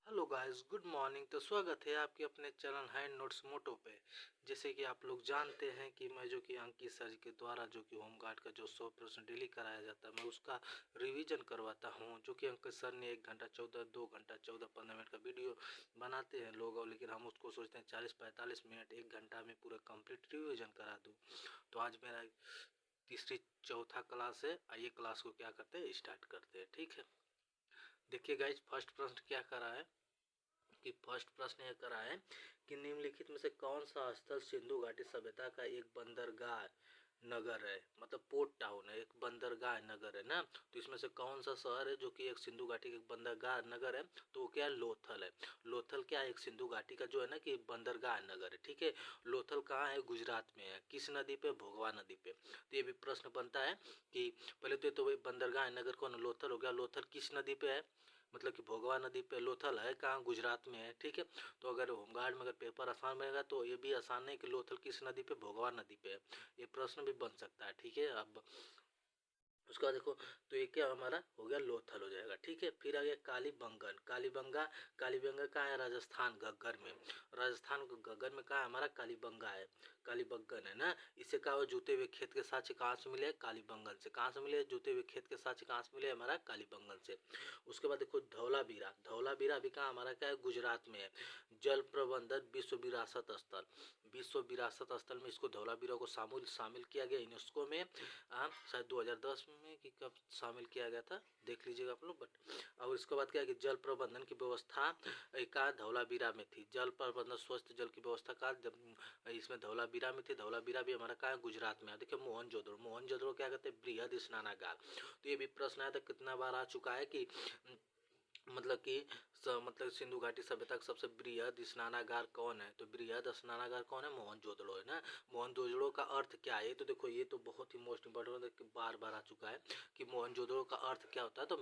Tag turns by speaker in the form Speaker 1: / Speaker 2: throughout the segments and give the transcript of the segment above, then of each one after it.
Speaker 1: Hello guys, good morning. तो स्वागत है आपके अपने चैनल हैंड नोट्स मोटो पे। जैसे कि आप लोग जानते हैं कि मैं जो कि अंकित सर के द्वारा जो कि होमगार्ड का जो 100% डेली कराया जाता है, मैं उसका रिवीजन करवाता हूं। जो कि अंकित सर ने 1 घंटा 14 2 घंटा 14-15 मिनट का वीडियो बनाते हैं लोग, और लेकिन हम उसको सोचते हैं 40-45 मिनट 1 घंटा में पूरा कंप्लीट रिविजन करा दूँ। तो आज मेरा तीसरी चौथा क्लास है। आइए क्लास को क्या करते हैं, स्टार्ट करते हैं। ठीक है, देखिए गाइज, फर्स्ट प्रश्न क्या करा है कि फर्स्ट प्रश्न यह करा है कि निम्नलिखित में से कौन सा स्थल सिंधु घाटी सभ्यता का एक बंदरगाह नगर है, मतलब पोर्ट टाउन है, एक बंदरगाह नगर है ना। तो इसमें से कौन सा शहर है जो कि एक सिंधु घाटी का बंदरगाह नगर है? तो वो क्या है? लोथल है। लोथल क्या है? एक सिंधु घाटी का जो है ना कि बंदरगाह नगर है। ठीक है, लोथल कहाँ है? गुजरात में है। किस नदी पे? भोगवा नदी पे। तो ये भी प्रश्न बनता है कि पहले तो बंदरगाह नगर कौन? लोथल हो गया। लोथल किस नदी पे है? मतलब कि भोगवा नदी पे। लोथल है कहाँ? गुजरात में है। ठीक है, तो अगर होमगार्ड में अगर पेपर आसान बनेगा तो ये भी आसान है कि लोथल किस नदी पे? भोगवा नदी पे है। ये प्रश्न भी बन सकता है। ठीक है, अब उसके बाद देखो, तो ये क्या हमारा हो गया? लोथल हो जाएगा। ठीक है, फिर आ गया कालीबंगन। कालीबंगा, कालीबंगा कहाँ है? राजस्थान, घग्गर में। राजस्थान घग्गर में कहाँ है हमारा? कालीबंगा है, कालीबंगन है ना। इससे कहा, जूते हुए खेत के साक्ष्य कहाँ से मिले? कालीबंगन से। कहाँ से मिले? जूते हुए खेत के साक्ष्य कहाँ से मिले? हमारा कालीबंगन से। उसके बाद देखो धौलावीरा। धौलावीरा भी कहाँ हमारा क्या है? गुजरात में है। जल प्रबंधन विश्व विरासत स्थल, विश्व विरासत स्थल में इसको धौलावीरा को शामिल किया गया यूनेस्को में। शायद 2010 में कि कब शामिल किया गया था, देख लीजिएगा आप लोग। बट और इसके बाद क्या है कि जल प्रबंधन की व्यवस्था का धौलावीरा में थी। जल प्रबंधन, स्वच्छ जल की व्यवस्था का जब इसमें धौलावीरा में थी। धौलावीरा भी हमारा कहाँ है? गुजरात में है। देखिए मोहनजोदड़ो, मोहनजोदड़ो क्या कहते हैं? बृहद स्नानागार। तो ये भी प्रश्न आया था, कितना बार आ चुका है कि मतलब कि मतलब सिंधु घाटी सभ्यता का सबसे बृहद स्नानागार कौन है? तो बृहद स्नानागार कौन है? मोहनजोदड़ो है ना। मोहनजोदड़ो का अर्थ क्या है? तो देखो ये तो बहुत ही मोस्ट इंपॉर्टेंट बार बार आ चुका है कि मोहनजोदड़ो का अर्थ क्या होता है? तो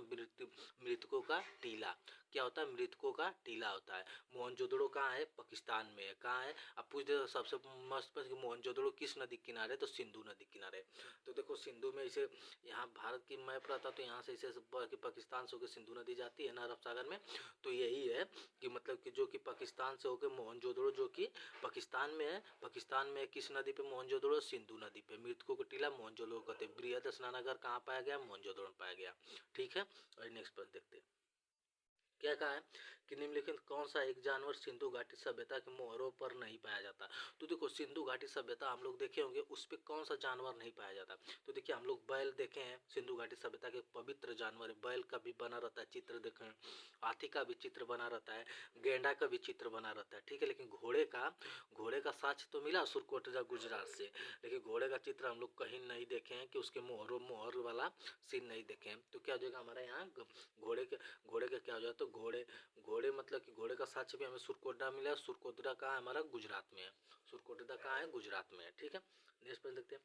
Speaker 1: मृतकों का टीला। क्या होता है? मृतकों का टीला होता है। मोहनजोदड़ो कहाँ है? पाकिस्तान में है। कहाँ है? अब पूछ दे सबसे मस्त प्रश्न कि मोहनजोदड़ो किस नदी किनारे? तो सिंधु नदी किनारे। तो देखो सिंधु में इसे, यहाँ भारत की मैप रहता तो यहाँ से इसे पाकिस्तान से होकर सिंधु नदी जाती है ना अरब सागर में। तो यही है कि मतलब कि जो कि पाकिस्तान से होकर मोहनजोदड़ो जो कि पाकिस्तान में है। पाकिस्तान में किस नदी पे? मोहनजोदड़ो सिंधु नदी पे। मृतकों को टीला मोहनजोदड़ो कहते हैं। बृहद स्नानागार कहाँ पाया गया? मोहनजोदड़ो में पाया गया। ठीक है, और नेक्स्ट प्रश्न देखते हैं क्या कहा है कि निम्नलिखित कौन सा एक जानवर सिंधु घाटी सभ्यता के मोहरों पर नहीं पाया जाता? तो देखो सिंधु घाटी सभ्यता हम लोग देखे होंगे, उस पर कौन सा जानवर नहीं पाया जाता? तो देखिए हम लोग बैल देखे हैं, सिंधु घाटी सभ्यता के पवित्र जानवर है। बैल का भी बना रहता है चित्र, देखे हैं। हाथी का भी चित्र बना रहता है, गेंडा का भी चित्र बना रहता है। ठीक है, लेकिन घोड़े का साक्ष्य तो मिला सुरकोटजा गुजरात से, लेकिन घोड़े का चित्र हम लोग कहीं नहीं देखे हैं कि उसके मोहर वाला सीन नहीं देखे हैं। तो क्या हो जाएगा हमारे यहाँ? घोड़े का क्या हो जाता है? तो घोड़े घोड़े मतलब कि घोड़े का साक्ष्य भी हमें सुरकोटडा मिला। सुरकोटडा कहाँ है हमारा? गुजरात में है। सुरकोटडा कहाँ है? गुजरात में है। ठीक है, नेक्स्ट प्रश्न देखते हैं।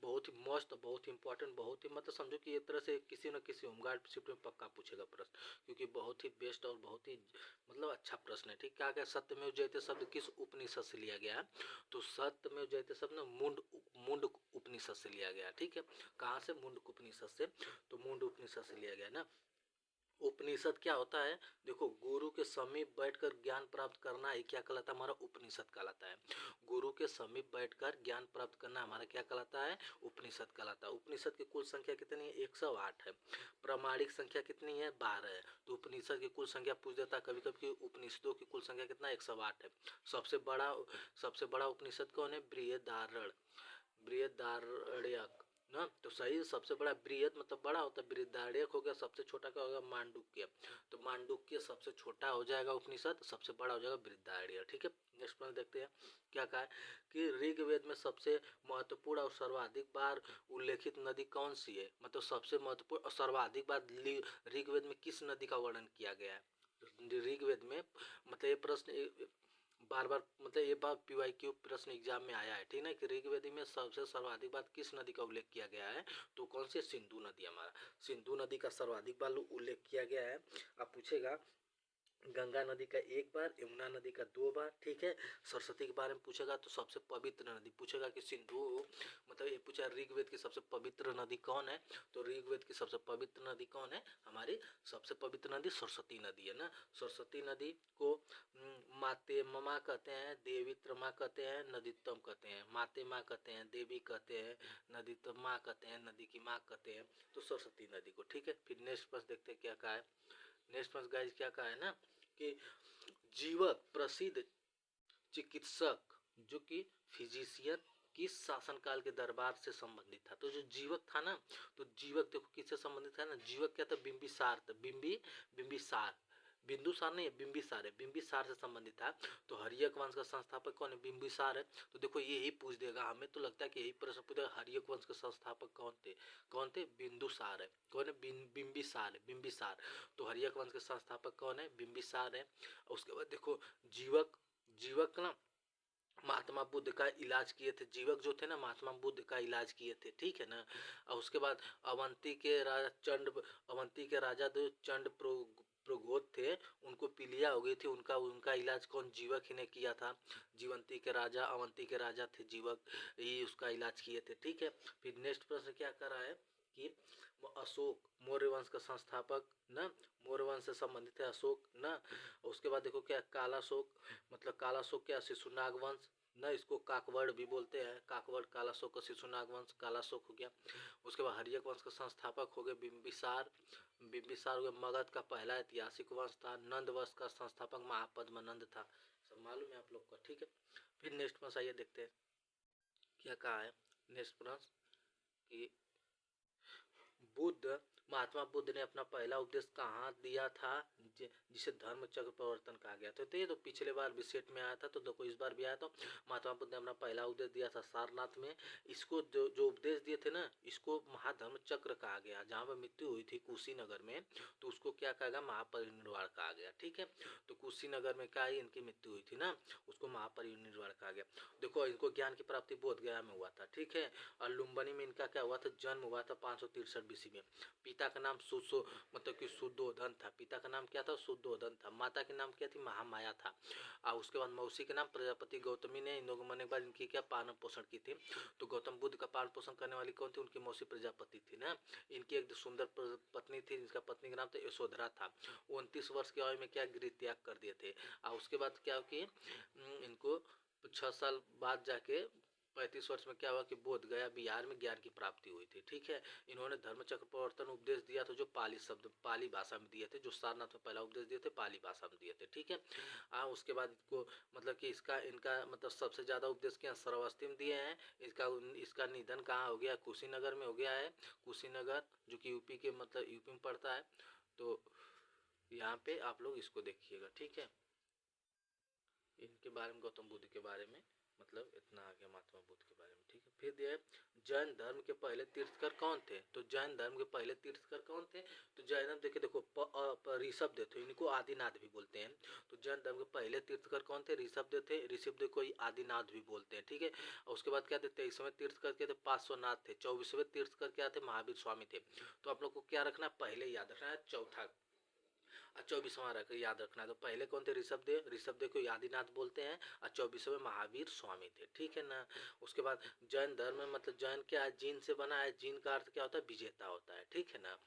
Speaker 1: बहुत ही मस्त, बहुत ही इंपॉर्टेंट, बहुत ही मतलब समझो कि एक तरह से किसी न किसी होमगार्ड शिफ्ट में पक्का पूछेगा प्रश्न, क्योंकि बहुत ही बेस्ट और बहुत ही मतलब अच्छा प्रश्न है। ठीक, क्या क्या सत्यमेव जयते शब्द किस उपनिषद से लिया गया है? तो सत्यमेव जयते शब्द ना मुंड उपनिषद से लिया गया। ठीक है, कहाँ से? मुंड उपनिषद से। तो मुंड उपनिषद से लिया गया ना। उपनिषद क्या होता है? देखो गुरु के समीप बैठकर ज्ञान प्राप्त करना ही क्या कहलाता है? हमारा उपनिषद कहलाता है। गुरु के समीप बैठकर ज्ञान प्राप्त करना हमारा क्या कहलाता है? उपनिषद कहलाता है। उपनिषद की कुल संख्या कितनी है? 108 है। प्रामाणिक संख्या कितनी है? 12 है। तो उपनिषद की कुल संख्या पूछ देता है कभी कभी कि उपनिषदों की कुल संख्या कितना? 108 है। सबसे बड़ा उपनिषद कौन है? बृहदारण्यक ना। तो सही, सबसे बड़ा बृहद मतलब बड़ा होता है, बृहदारण्यक हो गया। सबसे छोटा क्या होगा? मांडुक्य। तो मांडुक्य सबसे छोटा हो जाएगा उपनिषद, सबसे बड़ा हो जाएगा बृहदारण्यक। ठीक है, नेक्स्ट प्रश्न देखते हैं क्या कहा है कि ऋग्वेद में सबसे महत्वपूर्ण और सर्वाधिक बार उल्लेखित नदी कौन सी है? मतलब सबसे महत्वपूर्ण और सर्वाधिक बार ऋग्वेद में किस नदी का वर्णन किया गया है ऋग्वेद में? मतलब ये प्रश्न बार बार, मतलब ये बार PYQ प्रश्न एग्जाम में आया है। ठीक है, कि ऋग्वेद में सबसे सर्वाधिक बार किस नदी का उल्लेख किया गया है? तो कौन सी? सिंधु नदी। हमारा सिंधु नदी का सर्वाधिक बार उल्लेख किया गया है। अब पूछेगा गंगा नदी का 1 बार, यमुना नदी का 2 बार, ठीक है। सरस्वती के बारे में पूछेगा तो सबसे पवित्र नदी पूछेगा कि सिंधु, मतलब ये पूछा ऋग्वेद की सबसे पवित्र नदी कौन है, तो ऋग्वेद की सबसे पवित्र नदी कौन है, हमारी सबसे पवित्र नदी सरस्वती नदी है ना। सरस्वती नदी को माते माँ कहते हैं, देवित्र माँ कहते हैं, नदीत्वम कहते हैं। माते माँ कहते हैं, देवी कहते हैं, नदीत्वम माँ कहते हैं, नदी की माँ कहते हैं, तो सरस्वती नदी को, ठीक है। फिर नेक्स्ट प्रश्न देखते हैं क्या कहा है। नेक्स्ट प्रश्न गाइस क्या कहा है ना कि जीवक प्रसिद्ध चिकित्सक जो कि फिजिशियन किस शासनकाल के दरबार से संबंधित था। तो जो जीवक था ना, तो जीवक देखो किससे संबंधित था ना, जीवक क्या था, बिंबिसार था। बिंबिसार, बिंदुसार नहीं है, बिंबिसार है, बिंबिसार से संबंधित था। तो हर्यक वंश का संस्थापक कौन है, बिंबिसार है। तो देखो यही पूछ देगा, हमें तो लगता है कि यही प्रश्न पूछेगा, हर्यक वंश के संस्थापक कौन थे, बिंदुसार है। कौन है, बिंबिसार है, बिंबिसार। तो हर्यक वंश के संस्थापक कौन है, बिंबिसार है। उसके बाद देखो जीवक ना महात्मा बुद्ध का इलाज किए थे। जीवक जो थे ना महात्मा बुद्ध का इलाज किए थे, ठीक है ना। और उसके बाद अवंती के राजा जो चंड प्रोगोत थे, उनको पीलिया हो गई थी, उनका इलाज कौन, जीवक ही ने किया था। अवंती के राजा थे जीवक, ही उसका इलाज किए थे, ठीक है। फिर नेक्स्ट प्रश्न क्या कर रहा है कि अशोक मौर्य वंश का संस्थापक ना, मौर्य वंश से संबंधित है अशोक ना। उसके बाद देखो क्या कालाशोक, मतलब कालाशोक क्या, शिशुनाग वंश ना, इसको काकवड़ भी बोलते हैं, काकवड़ कालाशोक का शिशुनाग वंश कालाशोक हो गया। उसके बाद हर्यक वंश का संस्थापक हो गए बिंबिसार, बिंबिसार हो गया। मगध का पहला ऐतिहासिक वंश था। नंद वंश का संस्थापक महापद्मनंद था, सब मालूम है आप लोग को, ठीक है। फिर नेक्स्ट प्रश्न आइए देखते हैं क्या कहा है। नेक्स्ट प्रश्न कि महात्मा बुद्ध ने अपना पहला उपदेश कहाँ दिया था, जिसे धर्म चक्र प्रवर्तन कहा गया था। तो ये तो पिछले बार भी सेट में आया था, तो देखो इस बार भी आया। तो महात्मा बुद्ध ने अपना पहला उपदेश दिया था सारनाथ में। इसको जो उपदेश दिए थे ना, इसको महाधर्म चक्र कहा गया। जहाँ पर मृत्यु हुई थी कुशीनगर में, तो उसको क्या कहा गया, महापरिनिर्वाण कहा गया, ठीक है। तो कुशीनगर में क्या है, इनकी मृत्यु हुई थी ना, उसको महापरिनिर्वाण कहा गया। देखो इनको ज्ञान की प्राप्ति बोधगया में हुआ था, ठीक है। और लुम्बिनी में इनका क्या हुआ था, जन्म हुआ था 563 BC में। पिता का नाम मतलब कि शुद्धोधन था। पिता का नाम क्या था, शुद्धोधन था। माता के नाम क्या थी, महामाया था। और उसके बाद मौसी के नाम प्रजापति गौतमी ने। इन लोगों मरने के बाद इनकी क्या पालन पोषण की थी। तो गौतम बुद्ध का पालन पोषण करने वाली कौन थी, उनकी मौसी प्रजापति थी ना। इनकी एक सुंदर पत्नी थी, जिसका पत्नी का नाम था यशोधरा था। 29 वर्ष की आयु में क्या गृह त्याग कर दिए थे। और उसके बाद क्या कि इनको 6 साल बाद जाके 35 वर्ष में क्या हुआ कि बोध गया बिहार में ज्ञान की प्राप्ति हुई थी, ठीक है। इन्होंने धर्मचक्र प्रवर्तन उपदेश दिया था, जो पाली भाषा में दिए थे। जो सारनाथ में पहला उपदेश दिए थे, पाली भाषा में दिए थे, ठीक है। उसके बाद इसको मतलब कि इनका मतलब सबसे ज्यादा उपदेश क्या श्रावस्ती में दिए हैं। इसका निधन कहाँ हो गया, कुशीनगर में हो गया है। कुशीनगर जो कि यूपी के मतलब यूपी में पड़ता है। तो यहाँ पे आप लोग इसको देखिएगा, ठीक है। इनके बारे में, गौतम बुद्ध के बारे में मतलब इतना आ गया, महात्मा बुद्ध के बारे में, ठीक है। फिर दिया जैन धर्म के पहले तीर्थकर कौन थे। तो जैन धर्म के पहले तीर्थकर कौन थे, तो जैन धर्म देखिए, देखो ऋषभदेव थे, इनको आदिनाथ भी बोलते हैं। तो जैन धर्म के पहले तीर्थकर कौन थे, ऋषभदेव थे। ऋषभदेव को आदिनाथ भी बोलते हैं, ठीक है। और उसके बाद क्या थे, 23वें तीर्थकर क्या थे, पार्श्वनाथ थे। 24वें तीर्थकर क्या थे, महावीर स्वामी थे। तो आप लोग को क्या रखना, पहले याद रखना है चौथा 24वां याद रखना है। तो पहले कौन थे, ऋषभदेव को आदिनाथ बोलते हैं। और 24वें महावीर स्वामी थे, ठीक है ना। उसके बाद जैन धर्म में मतलब जैन क्या है, जीन से बना है। जीन का अर्थ क्या होता है, विजेता होता है, ठीक है ना।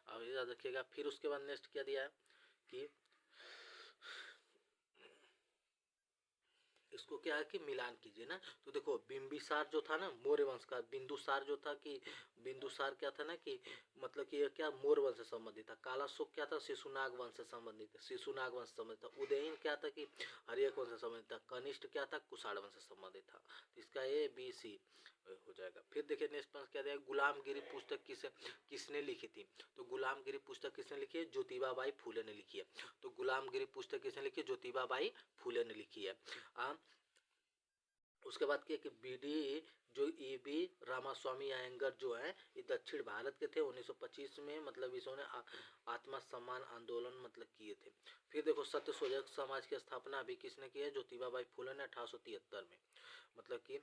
Speaker 1: अब याद रखिएगा। फिर उसके बाद नेक्स्ट क्या दिया है कि इसको क्या है कि मिलान कीजिए ना। तो देखो बिंबिसार जो था ना मौर्य वंश का, बिंदुसार जो था कि बिंदुसार क्या था ना कि मतलब कि क्या मौर्य वंश से संबंधित था। कालाशोक क्या था, शिशुनाग वंश से संबंधित था, शिशुनाग वंश से संबंधित था। उदयन क्या था कि हर्यक वंश से संबंधित था। कनिष्ठ क्या था, कुषाण वंश से संबंधित था। तो इसका ABC हो जाएगा। फिर देखिए नेक्स्ट प्रश्न क्या दिया, गुलामगिरी पुस्तक किसने लिखी थी। तो गुलामगिरी पुस्तक किसने लिखी है, ज्योतिबा बाई फूले ने लिखी है। तो गुलामगिरी पुस्तक किसने लिखी है, ज्योतिबा बाई फूले ने लिखी है। उसके बाद क्या कि BD जो EB रामास्वामी अयंगर जो है, ये दक्षिण भारत के थे। 1925 में मतलब इन्होंने आत्मा सम्मान आंदोलन मतलब किए थे। फिर देखो सत्यशोधक समाज की स्थापना भी किसने की है, ज्योतिबा बाई फुले ने 1873 में। मतलब कि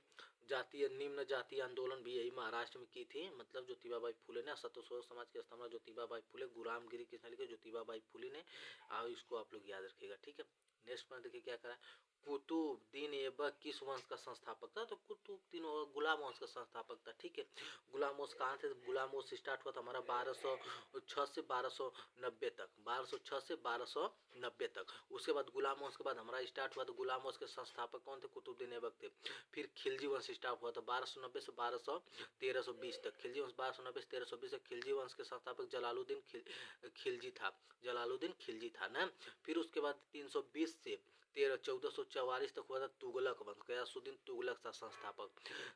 Speaker 1: जातीय निम्न जातीय आंदोलन भी यही महाराष्ट्र में की थी, मतलब ज्योतिबा बाई फुले ने। सत्यशोधक समाज की स्थापना ज्योतिबा बाई फुले, गुलामगिरी किसने लिखी, ज्योतिबा बाई फुले ने। इसको आप लोग याद रखिएगा, ठीक है। नेक्स्ट पॉइंट देखिए क्या करा, कुतुबुद्दीन ऐबक किस वंश का संस्थापक था, तो कुतुबुद्दीन गुलाम वंश का संस्थापक था, ठीक है। गुलाम वंश कहाँ थे, गुलाम वंश स्टार्ट हुआ था हमारा 1206 से 1290 तक, 1206 से 1290 तक। उसके बाद गुलाम वंश के बाद हमारा स्टार्ट हुआ, तो गुलाम वंश के संस्थापक कौन थे, कुतुबुद्दीन ऐबक थे। फिर खिलजी वंश स्टार्ट हुआ था 1290 से 1320 तक, खिलजी वंश 1290 से 1320 तक। खिलजी वंश के संस्थापक जलालुद्दीन खिलजी था, जलालुद्दीन खिलजी था ना। फिर उसके बाद 320 से 1444 तक हुआ था तुगलक वंश, गयासुद्दीन तुगलक था संस्थापक।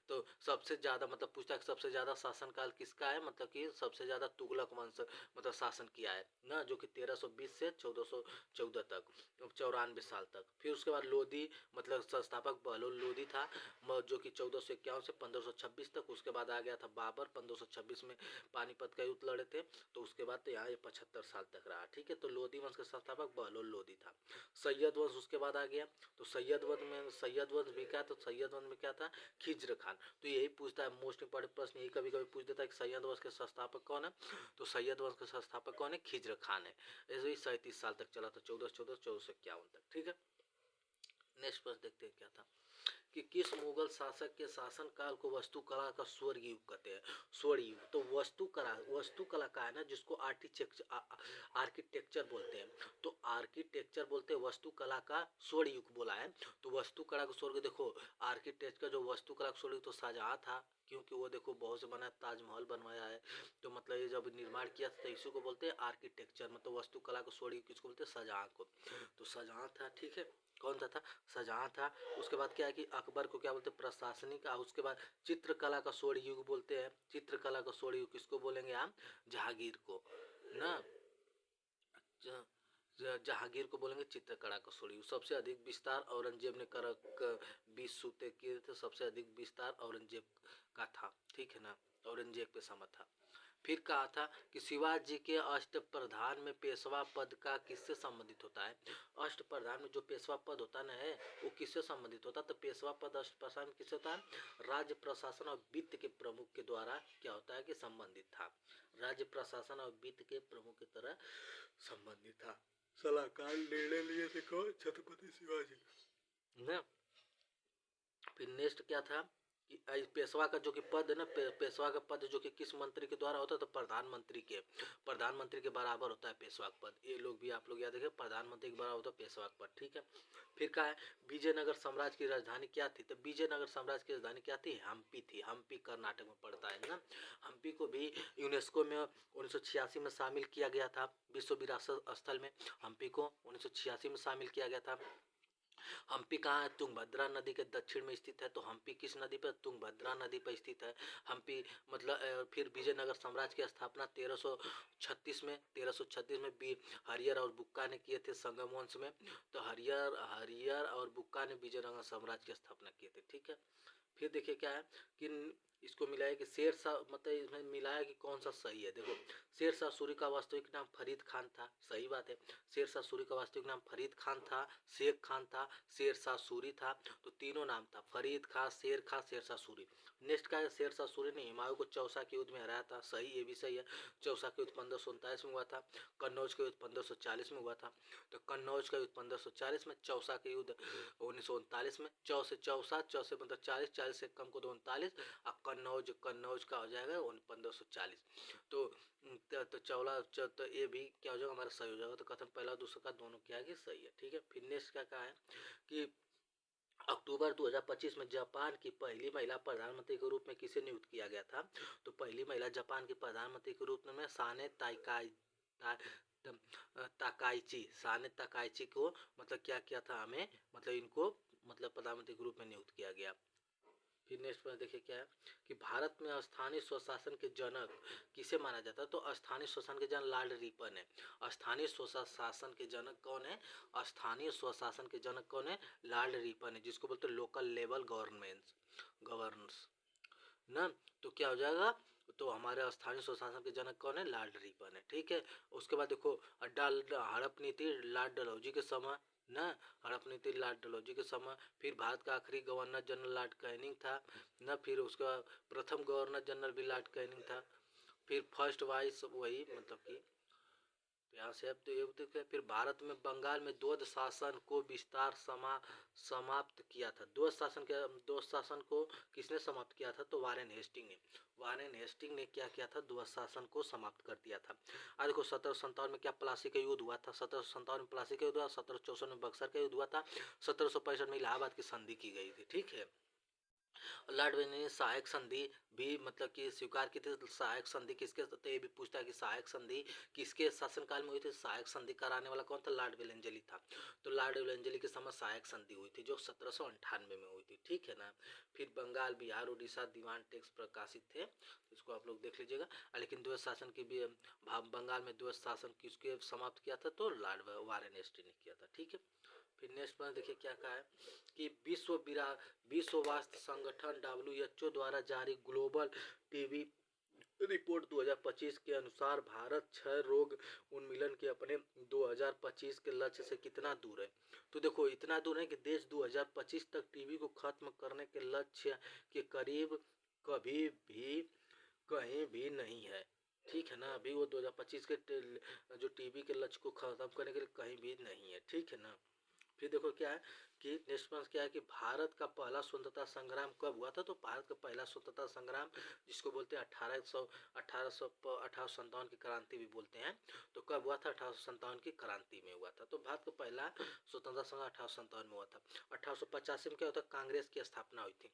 Speaker 1: तो सबसे ज्यादा मतलब पूछता है कि सबसे ज्यादा शासनकाल किसका है, मतलब कि सबसे ज्यादा तुगलक वंश मतलब शासन किया है ना, जो कि 1320 से 1414 तक, 94 साल तक। फिर उसके बाद लोधी मतलब संस्थापक बहलोल लोधी था, जो कि 1451 से 1526 तक। उसके बाद आ गया था बाबर, 1526 में पानीपत का युद्ध लड़े थे, तो उसके बाद तो यहाँ ये 75 साल तक रहा, ठीक है। तो लोधी वंश का संस्थापक बहलोल लोधी था। सैयद वंश उसके बाद आ गया, तो सैयद वंश भी क्या, तो सैयद वंश में क्या था, खिज्र खान। तो यही पूछता है मोस्ट इंपोर्टेंट प्रश्न, यही कभी कभी पूछ देता है कि सैयद वंश के संस्थापक कौन है, तो सैयद वंश के संस्थापक कौन है, खिज्र खान है। ऐसे ही 37 साल तक चला था, 1414 तक, ठीक है। नेक्स्ट प्रश्न देखते हैं क्या था, कि किस मुगल शासक के शासनकाल को वास्तुकला का स्वर्ण युग कहते हैं। स्वर्ण युग, तो वास्तुकला का है ना, जिसको आर्किटेक्चर बोलते हैं, तो आर्किटेक्चर बोलते हैं, वास्तुकला का स्वर्ण युग बोला है। तो वास्तुकला का स्वर्ण, देखो आर्किटेक्चर जो वास्तुकला का स्वर्ण युग तो शाहजहां था, क्योंकि वो देखो बहुत से बना, ताजमहल बनवाया है, तो मतलब ये जब निर्माण किया था, तो इसी को बोलते हैं आर्किटेक्चर, मतलब वास्तुकला का स्वर्ण युग किसको बोलते हैं, शाहजहां को। तो शाहजहां था, ठीक है। कौन था शाहजहां था। उसके बाद क्या है कि अकबर को क्या बोलते हैं, प्रशासनिक। उसके बाद चित्रकला का स्वर्ण युग बोलते हैं, चित्रकला का स्वर्ण युग किसको बोलेंगे हम, जहांगीर को ना, जहांगीर को बोलेंगे चित्रकला का स्वर्ण युग। सबसे अधिक विस्तार औरंगजेब ने कर 20 सूते किए थे, सबसे अधिक विस्तार औरंगजेब का था, ठीक है ना, औरंगजेब पे समय था। फिर कहा था कि शिवाजी के अष्टप्रधान में पेशवा पद का किससे संबंधित होता है। अष्टप्रधान में जो पेशवा पद होता है वो किससे संबंधित होता है, तो पेशवा पद अष्टप्रधान किससे होता है, राज्य प्रशासन और वित्त के प्रमुख के द्वारा क्या होता है कि संबंधित था, राज्य प्रशासन और वित्त के प्रमुख की तरह संबंधित था। सलाहकार निर्णय लिए थे कौन, छत्रपति शिवाजी ना। फिर नेक्स्ट क्या था कि पेशवा का जो कि पद है ना, पेशवा का पद जो कि किस मंत्री के द्वारा होता है, तो प्रधानमंत्री के बराबर होता है पेशवा का पद। ये लोग भी आप लोग याद रखें, प्रधानमंत्री के बराबर होता है पेशवा का पद, ठीक है। फिर कहा है विजयनगर साम्राज्य की राजधानी क्या थी, तो विजयनगर साम्राज्य की राजधानी क्या थी, हम्पी थी। हम्पी कर्नाटक में पड़ता है ना। हम्पी को भी यूनेस्को में 1986 में शामिल किया गया था, विश्व विरासत स्थल में हम्पी को 1986 में शामिल किया गया था। हम्पी कहाँ है, तुंगभद्रा नदी के दक्षिण में स्थित है, तो हम्पी किस नदी पर, तुंगभद्रा नदी पर स्थित है हम्पी। मतलब फिर विजयनगर साम्राज्य की स्थापना 1336 में हरियर और बुक्का ने किए थे संगम वंश में। तो हरियर और बुक्का ने विजयनगर साम्राज्य की स्थापना किए थे, ठीक है। फिर देखिए क्या है कि इसको मिला है कि शेरशाह, मतलब इसमें मिला है कि कौन सा सही है। देखो शेरशाह सूरी का वास्तविक नाम फरीद खान था, सही बात है। शेरशाह सूरी का वास्तविक नाम फरीद खान था, शेख खान था, शेरशाह सूरी था, तो तीनों नाम था, फरीद खान, शेर खान, शेरशाह सूरी। नेक्स्ट का है शेरशाह सूरी ने हुमायूं को चौसा के युद्ध में हराया था, सही, ये भी सही है। चौसा के युद्ध 1539 में हुआ था, कन्नौज का युद्ध 1540 में हुआ था। तो कन्नौज का युद्ध 1540 में, चौसा के युद्ध 1939 में। चौ से मतलब 40 से कम को तो 39, और कन्नौज का हो जाएगा 1540। तो चौला तो ये भी क्या हो जाएगा हमारा सही हो जाएगा। तो कथन पहला दूसरा का दोनों क्या है कि सही है, ठीक है। फिर नेक्स्ट क्या कहा है कि अक्टूबर 2025 में जापान की पहली महिला प्रधानमंत्री के रूप में किसे नियुक्त किया गया था, तो पहली महिला जापान की प्रधानमंत्री के रूप में साने ताकाइची को मतलब क्या किया था हमें, मतलब इनको मतलब प्रधानमंत्री के रूप में नियुक्त किया गया। फिर नेक्स्ट में देखिए क्या है कि भारत में स्थानीय स्वशासन के जनक किसे माना जाता है, तो स्थानीय स्वशासन के जनक लॉर्ड रिपन है। स्थानीय स्वशासन के जनक कौन है, स्थानीय स्वशासन के जनक कौन है, लॉर्ड रिपन है, जिसको बोलते हैं लोकल लेवल गवर्नेंस ना। तो क्या हो जाएगा तो हमारे स्थानीय स्वशासन के जनक कौन है? लॉर्ड रिपन है। ठीक है, उसके बाद देखो हड़प नीति लॉर्ड डलहौजी के समय ना, हड़प नीति लॉर्ड डलहौजी के समय। फिर भारत का आखिरी गवर्नर जनरल लॉर्ड कैनिंग था ना, फिर उसके बाद प्रथम गवर्नर जनरल भी लॉर्ड कैनिंग था। फिर फर्स्ट वाइस वही मतलब कि यहाँ से अब तो ये देखते हैं। फिर भारत में बंगाल में द्वैध शासन को विस्तार समाप्त किया था। द्वैध शासन को किसने समाप्त किया था? तो वारेन हेस्टिंग ने। वारेन हेस्टिंग ने क्या किया था? द्वैध शासन को समाप्त कर दिया था। आज देखो 1757 में क्या प्लासी का युद्ध हुआ था? 1757 में प्लासी का युद्ध हुआ, 1764 में बक्सर का युद्ध हुआ था, 1765 में इलाहाबाद की संधि की गई थी। ठीक है, लॉर्ड वेलेस्ली ने सहायक संधि भी मतलब कि स्वीकार की थी। सहायक संधि किसके, तो ये भी पूछता है कि सहायक संधि किसके शासनकाल में हुई थी? सहायक संधि कराने वाला कौन था? लॉर्ड वेलेस्ली था। तो लॉर्ड वेलेस्ली के समय सहायक संधि हुई थी जो 1798 में हुई थी। ठीक है ना। फिर बंगाल, बिहार, उड़ीसा दीवान टेक्स प्रकाशित थे, इसको आप लोग देख लीजिएगा। लेकिन द्वैध शासन की भी बंगाल में द्वैध शासन किसके समाप्त किया था? तो लॉर्ड वारेन हेस्टिंग ने किया था। ठीक है, फिर नेक्स्ट पर देखिए क्या कहा है कि विश्व स्वास्थ्य संगठन WHO द्वारा जारी ग्लोबल टीबी रिपोर्ट 2025 के अनुसार भारत क्षय रोग उन्मूलन के अपने 2025 के लक्ष्य से कितना दूर है? तो देखो इतना दूर है कि देश 2025 तक टीबी को खत्म करने के लक्ष्य के करीब कभी भी कहीं भी नहीं है। ठीक है ना, अभी वो 2025 के जो टीबी के लक्ष्य को खत्म करने के लिए कहीं भी नहीं है। ठीक है ना। फिर देखो क्या है कि नेक्स्ट पॉइंट क्या है कि भारत का पहला स्वतंत्रता संग्राम कब हुआ था? तो भारत का पहला स्वतंत्रता संग्राम जिसको बोलते हैं 1857 की क्रांति भी बोलते हैं, तो कब हुआ था? 1857 की क्रांति में हुआ था। तो भारत का पहला स्वतंत्रता संग्राम 1857 में हुआ था। 1885 में क्या होता? कांग्रेस की स्थापना हुई थी।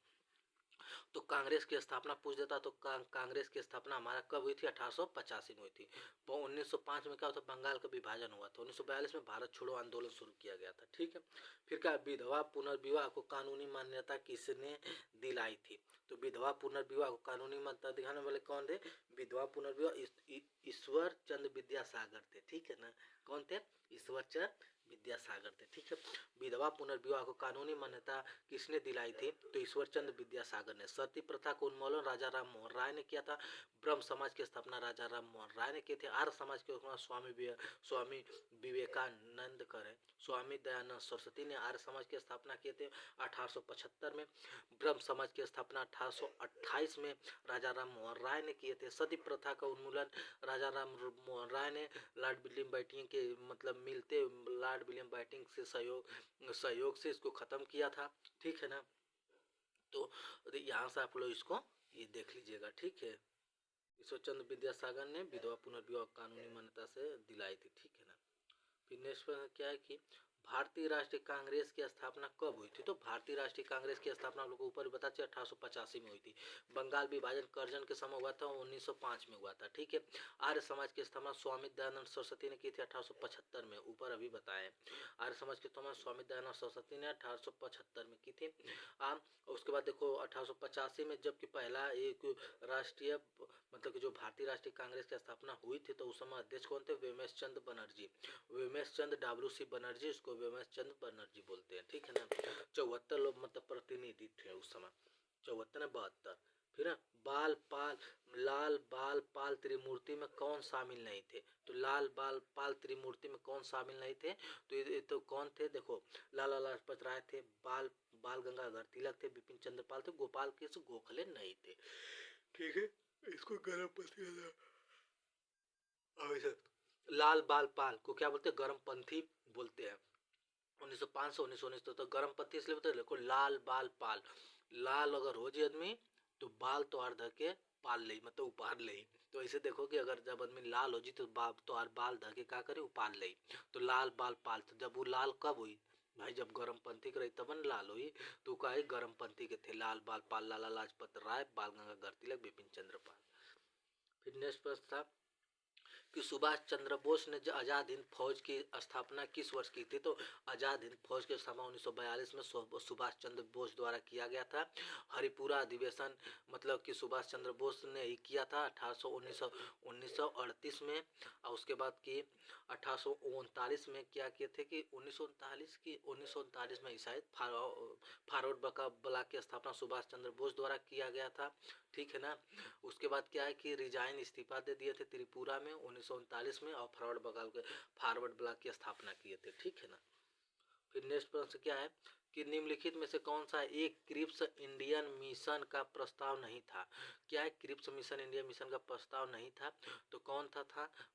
Speaker 1: तो कांग्रेस की स्थापना पूछ देता तो कांग्रेस की स्थापना हमारा कब हुई थी? 1885 में हुई थी। तो 1905 में क्या होता? बंगाल का विभाजन हुआ था। 1942 में भारत छोड़ो आंदोलन शुरू किया गया था। ठीक है, फिर क्या? विधवा पुनर्विवाह को कानूनी मान्यता किसने दिलाई थी? तो विधवा पुनर्विवाह को कानूनी मान्यता दिलाने वाले कौन थे? विधवा पुनर्विवाह ईश्वर चंद्र विद्यासागर थे। ठीक है ना, कौन थे? ईश्वर चंद्र विद्यासागर थे। ठीक है, विधवा पुनर्विवाह को कानूनी मान्यता किसने दिलाई थी? तो ईश्वर चंद्र विद्यासागर ने। सती प्रथा का उन्मूलन राजा राम मोहन राय ने किया था। ब्रह्म समाज की स्थापना राजा राम मोहन राय ने की थी। आर्य समाज की स्थापना स्वामी विवेकानंद करें, स्वामी दयानंद सरस्वती ने आर्य समाज की स्थापना किए थे 1875 में। ब्रह्म समाज की स्थापना 1828 में राजा राम मोहन राय ने किए थे। सती प्रथा का उन्मूलन राजा राम मोहन राय ने लॉर्ड विलियम बेंटिंक के मतलब मिलते लॉर्ड विलियम बेंटिंक से सहयोग से इसको खत्म किया था। ठीक है ना, तो यहाँ से आप लोग इसको ये देख लीजिएगा। ठीक है, ईश्वर चंद्र विद्यासागर ने विधवा पुनर्विवाह कानूनी मान्यता से दिलाई थी। ठीक है ना। फिर नेक्स्ट प्रश्न क्या है कि भारतीय राष्ट्रीय कांग्रेस की स्थापना कब हुई थी? तो भारतीय राष्ट्रीय कांग्रेस की स्थापना हम लोग को ऊपर बता चुके 1885 में हुई थी। बंगाल विभाजन करजन के समय हुआ था, 1905 में हुआ था। ठीक है, आर्य समाज की स्थापना स्वामी दयानंद सरस्वती ने की थी 1875 में, ऊपर अभी बताए। आर्य समाज की स्थापना स्वामी दयानंद सरस्वती ने 1875 में की थी। उसके बाद देखो 1885 में जबकि पहला एक राष्ट्रीय मतलब कि जो भारतीय राष्ट्रीय कांग्रेस की स्थापना हुई थी तो उस समय अध्यक्ष कौन थे? वेमेश चंद्र बनर्जी। वेमेश चंद्र WC बनर्जी, इसको वेमेश चंद्र बनर्जी बोलते हैं। ठीक है ना। 74 लोग मतलब प्रतिनिधि थे उस समय, 74 न 72। फिर लाल बाल पाल त्रिमूर्ति में कौन शामिल नहीं थे? तो लाल बाल पाल त्रिमूर्ति में कौन शामिल नहीं थे? तो ये तो कौन थे? देखो लाला लाजपत राय थे, बाल गंगाधर तिलक थे, बिपिन चंद्र पाल थे, गोपाल कृष्ण गोखले नहीं थे। ठीक है, इसको गरम पसीना लाल बाल पाल को क्या बोलते हैं? गरम पंथी बोलते हैं। 1905 से 1919 तो गरम पंथी इसलिए बोलते हैं। देखो लाल बाल पाल, लाल अगर हो जी आदमी तो बाल तो आर धर के पाल ले मतलब उपार ले। तो ऐसे देखो कि अगर जब आदमी लाल हो जी तो बाल धर के क्या करे? उपार ले। तो लाल बाल पाल, तो जब वो लाल कब हुई भाई? जब गरम पंथी के रही तब न लाल हुई। तो का गरम पंथी के थे लाल बाल पाल, लाला लाजपत राय, बाल गंगाधर तिलक, बिपिन चंद्र पाल। फिर नेक्स्ट प्रश्न था कि सुभाष चंद्र बोस ने आजाद हिंद फौज की स्थापना किस वर्ष की थी? तो आजाद हिंद फौज की स्थापना 1942 में सुभाष चंद्र बोस द्वारा किया गया था। हरिपुरा अधिवेशन मतलब कि सुभाष चंद्र बोस ने ही किया था 1938 में। और उसके बाद की 1839 में क्या किए थे कि 1939 में शायद फॉरवर्ड ब्लॉक की स्थापना सुभाष चंद्र बोस द्वारा किया गया था। ठीक है ना। उसके बाद क्या है कि रिजाइन इस्तीफा दे दिए थे त्रिपुरा में 1939 में, और फॉरवर्ड ब्लॉक की स्थापना किए थे। ठीक है ना। फिर नेक्स्ट प्रश्न क्या है कि निम्नलिखित में से कौन सा एक क्रिप्स इंडियन मिशन का प्रस्ताव नहीं था। क्या है, क्रिप्स मिशन इंडिया मिशन का प्रस्ताव नहीं था, तो कौन था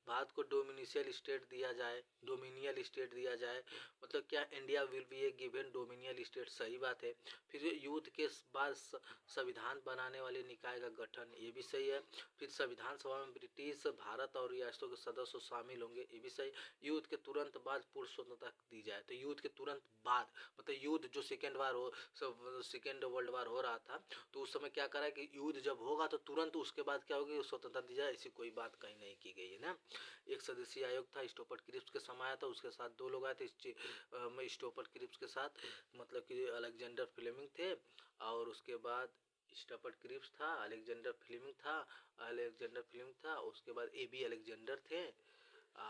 Speaker 1: भारत को डोमिनिशियल स्टेट दिया जाए, डोमिनियल स्टेट दिया जाए, मतलब क्या India will be a given dominion state, सही बात है। फिर युद्ध के बाद संविधान बनाने वाले निकाय का गठन, ये भी सही है। फिर संविधान सभा में ब्रिटिश भारत और रियासतों के सदस्य शामिल होंगे, ये भी सही। युद्ध के तुरंत बाद पूर्ण स्वतंत्रता दी जाए, तो युद्ध के तुरंत बाद मतलब युद्ध जो सेकेंड वर्ल्ड वार हो रहा था, तो उस समय क्या करा कि युद्ध जब होगा तो तुरंत उसके बाद क्या होगी, स्वतंत्रता दी जाए, ऐसी कोई बात कहीं नहीं की गई है ना। एक सदस्यीय आयोग था, स्टोपर्ट क्रिप्स के समय आया था, उसके साथ 2 लोग आए थे। स्टोपर्ट क्रिप्स के साथ मतलब कि अलेक्जेंडर फ्लेमिंग थे, और उसके बाद स्टोपर्ट क्रिप्स था, अलेक्जेंडर फ्लेमिंग था, उसके बाद AB अलेक्जेंडर थे,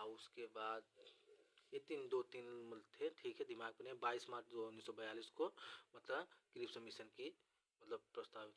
Speaker 1: उसके बाद ये 2-3 थे। ठीक है, दिमाग में 22 मार्च 1942 को मतलब क्रिप्स मिशन की मतलब प्रस्ताव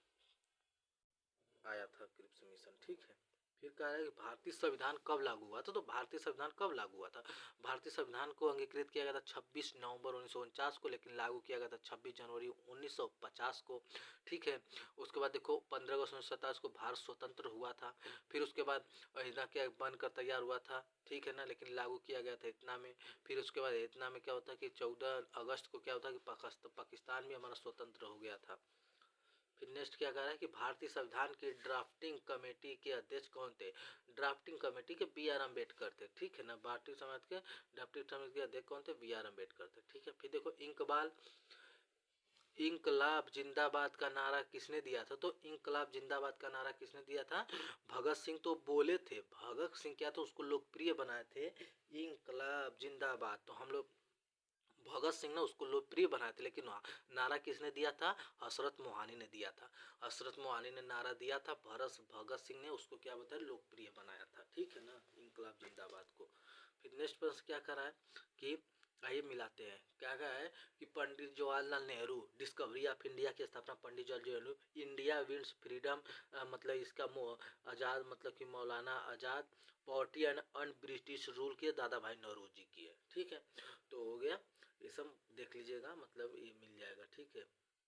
Speaker 1: आया था, क्रिप्स मिशन। ठीक है। फिर कह रहा है कि भारतीय संविधान कब लागू हुआ था, तो भारतीय संविधान कब लागू हुआ था। भारतीय संविधान को अंगीकृत किया गया था 26 नवंबर 1949 को, लेकिन लागू किया गया था 26 जनवरी 1950 को। ठीक है। उसके बाद देखो 15 अगस्त 1947 को भारत स्वतंत्र हुआ था। फिर उसके बाद अहिंसा क्या बनकर तैयार हुआ था, ठीक है ना, लेकिन लागू किया गया था इतना में। फिर उसके बाद इतना में क्या होता है कि 14 अगस्त को क्या होता है कि पाकिस्तान भी हमारा स्वतंत्र हो गया था। फिर नेक्स्ट क्या कह रहा है कि भारतीय संविधान की ड्राफ्टिंग कमेटी के अध्यक्ष कौन थे। ड्राफ्टिंग कमेटी के BR अम्बेडकर थे। ठीक है ना। भारतीय समाज के ड्राफ्टिंग कमेटी के अध्यक्ष कौन थे, BR अम्बेडकर थे। ठीक है। फिर देखो इंकलाब जिंदाबाद का नारा किसने दिया था, तो इंकलाब जिंदाबाद का नारा किसने दिया था, भगत सिंह तो बोले थे। भगत सिंह क्या था, उसको लोकप्रिय बनाए थे इंकलाब जिंदाबाद, तो हम लोग भगत सिंह ने उसको लोकप्रिय बनाए थे, लेकिन नारा किसने दिया था, हसरत मोहानी ने दिया था। हसरत मोहानी ने नारा दिया था, भगत सिंह ने उसको क्या बताया, लोकप्रिय बनाया था। ठीक है ना, इंकलाब जिंदाबाद को। फिर नेक्स्ट प्रश्न क्या कर रहा है कि आइए मिलाते हैं, क्या कहा है कि Pandit Jawaharlal Nehru discovery of India की स्थापना Pandit Jawaharlal Nehru, India wins freedom मतलब इसका आजाद मतलब कि Maulana Azad, poverty and un British rule के दादा भाई नौरोजी की है। ठीक है, तो हो गया, ये सब देख लीजिएगा, मतलब ये मिल जाएगा। ठीक है,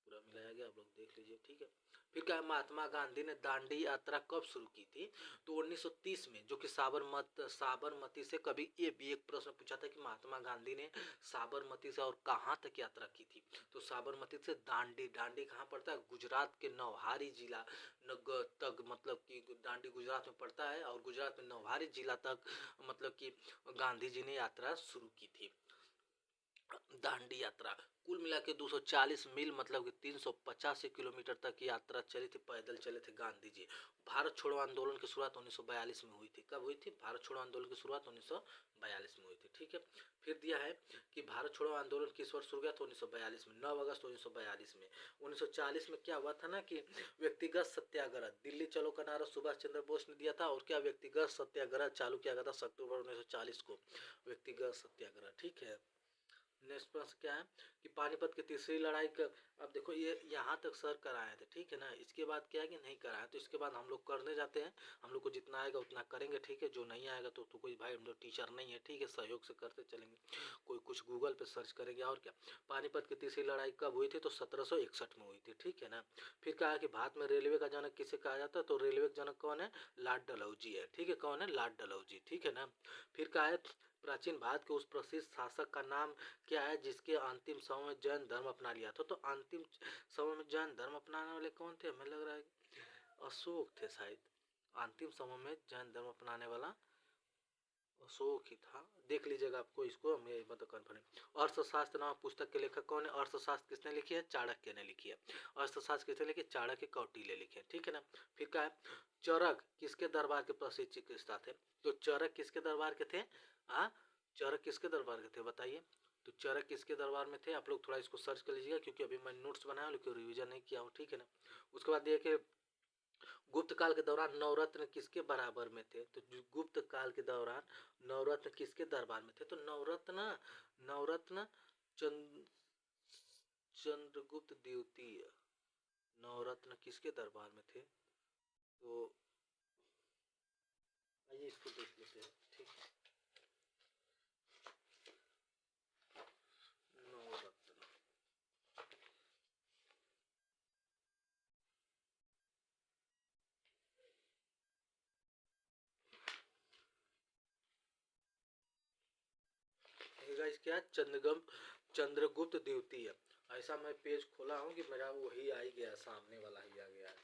Speaker 1: पूरा मिलाया गया, आप लोग देख लीजिए। ठीक है। फिर क्या, महात्मा गांधी ने दांडी यात्रा कब शुरू की थी, तो 1930 में, जो कि साबरमती से, कभी ये भी एक प्रश्न पूछा था कि महात्मा गांधी ने साबरमती से और कहाँ तक यात्रा की थी, तो साबरमती से दांडी, दांडी कहाँ पड़ता है, गुजरात के नवहारी जिला तक, मतलब कि दांडी गुजरात में पड़ता है, और गुजरात में नवहारी जिला तक मतलब कि गांधी जी ने यात्रा शुरू की थी, दांडी यात्रा। कुल मिला के 240 मील मतलब कि 385 किलोमीटर तक की यात्रा चली थी, पैदल चले थे गांधी जी। भारत छोड़ो आंदोलन की शुरुआत 1942 में हुई थी। कब हुई थी, भारत छोड़ो आंदोलन की शुरुआत 1942 में हुई थी। ठीक है। फिर दिया है कि भारत छोड़ो आंदोलन किस वर्ष शुरू हुआ था, 1942 में, 9 अगस्त 1942 में। 1940 में क्या हुआ था ना कि व्यक्तिगत सत्याग्रह, दिल्ली चलो का नारा सुभाष चंद्र बोस ने दिया था, और क्या व्यक्तिगत सत्याग्रह चालू किया गया था अक्टूबर 1940 को, व्यक्तिगत सत्याग्रह। ठीक है। नेक्स्ट प्रश्न क्या है कि पानीपत की तीसरी लड़ाई का, अब देखो ये यहाँ तक सर कराए थे, ठीक है ना, इसके बाद क्या है कि नहीं कराए, तो इसके बाद हम लोग करने जाते हैं, हम लोग को जितना आएगा उतना करेंगे। ठीक है, जो नहीं आएगा तो कोई भाई हम लोग टीचर नहीं है, ठीक है, सहयोग से करते चलेंगे, कोई कुछ गूगल पे सर्च करेंगे। और क्या, पानीपत की तीसरी लड़ाई कब हुई थी, तो 1761 में हुई थी। ठीक है ना। फिर कहा कि भारत में रेलवे का जनक किसे कहा जाता है, तो रेलवे का जनक कौन है, लॉर्ड डलहौजी है। ठीक है, कौन है, लॉर्ड डलहौजी। ठीक है ना। फिर कहा है प्राचीन भारत के उस प्रसिद्ध शासक का नाम क्या है जिसके अंतिम समय में जैन धर्म अपना लिया था, तो अंतिम समय में जैन धर्म अपनाने वाले कौन थे, हमें लग रहा है अशोक थे शायद, अंतिम समय में जैन धर्म अपनाने वाला अशोक ही था, देख लीजिएगा आपको इसको, मैं मतलब कन्फर्म। अर्थशास्त्र नाम पुस्तक के लेखक कौन है, अर्थशास्त्र किसने लिखी है, चाणक्य ने लिखी है। अर्थशास्त्र किसने लिखी, चाणक्य, कौटिल्य लिखे। ठीक है ना। फिर क्या है, चरक किसके दरबार के प्रसिद्ध चिकित्सा थे, तो चरक किसके दरबार के थे, चरक किसके दरबार के थे बताइए, तो चरक किसके दरबार में थे, आप लोग थोड़ा इसको सर्च कर लीजिएगा, क्योंकि अभी मैं नोट्स बनाया लेकिन रिवीजन नहीं किया हूँ। ठीक है ना। उसके बाद देखिए गुप्त काल के दौरान नवरत्न किसके बराबर में थे, तो गुप्त काल के दौरान नवरत्न किसके दरबार में थे, तो नवरत्न चंद्रगुप्त द्वितीय, नवरत्न किसके दरबार में थे, तो आइए इसको देख लेते हैं। ठीक है, नवरत्न। गाइस क्या है? चंद्रगुप्त द्वितीय। ऐसा मैं पेज खोला हूँ कि मेरा वही आ ही गया, सामने वाला ही आ गया है।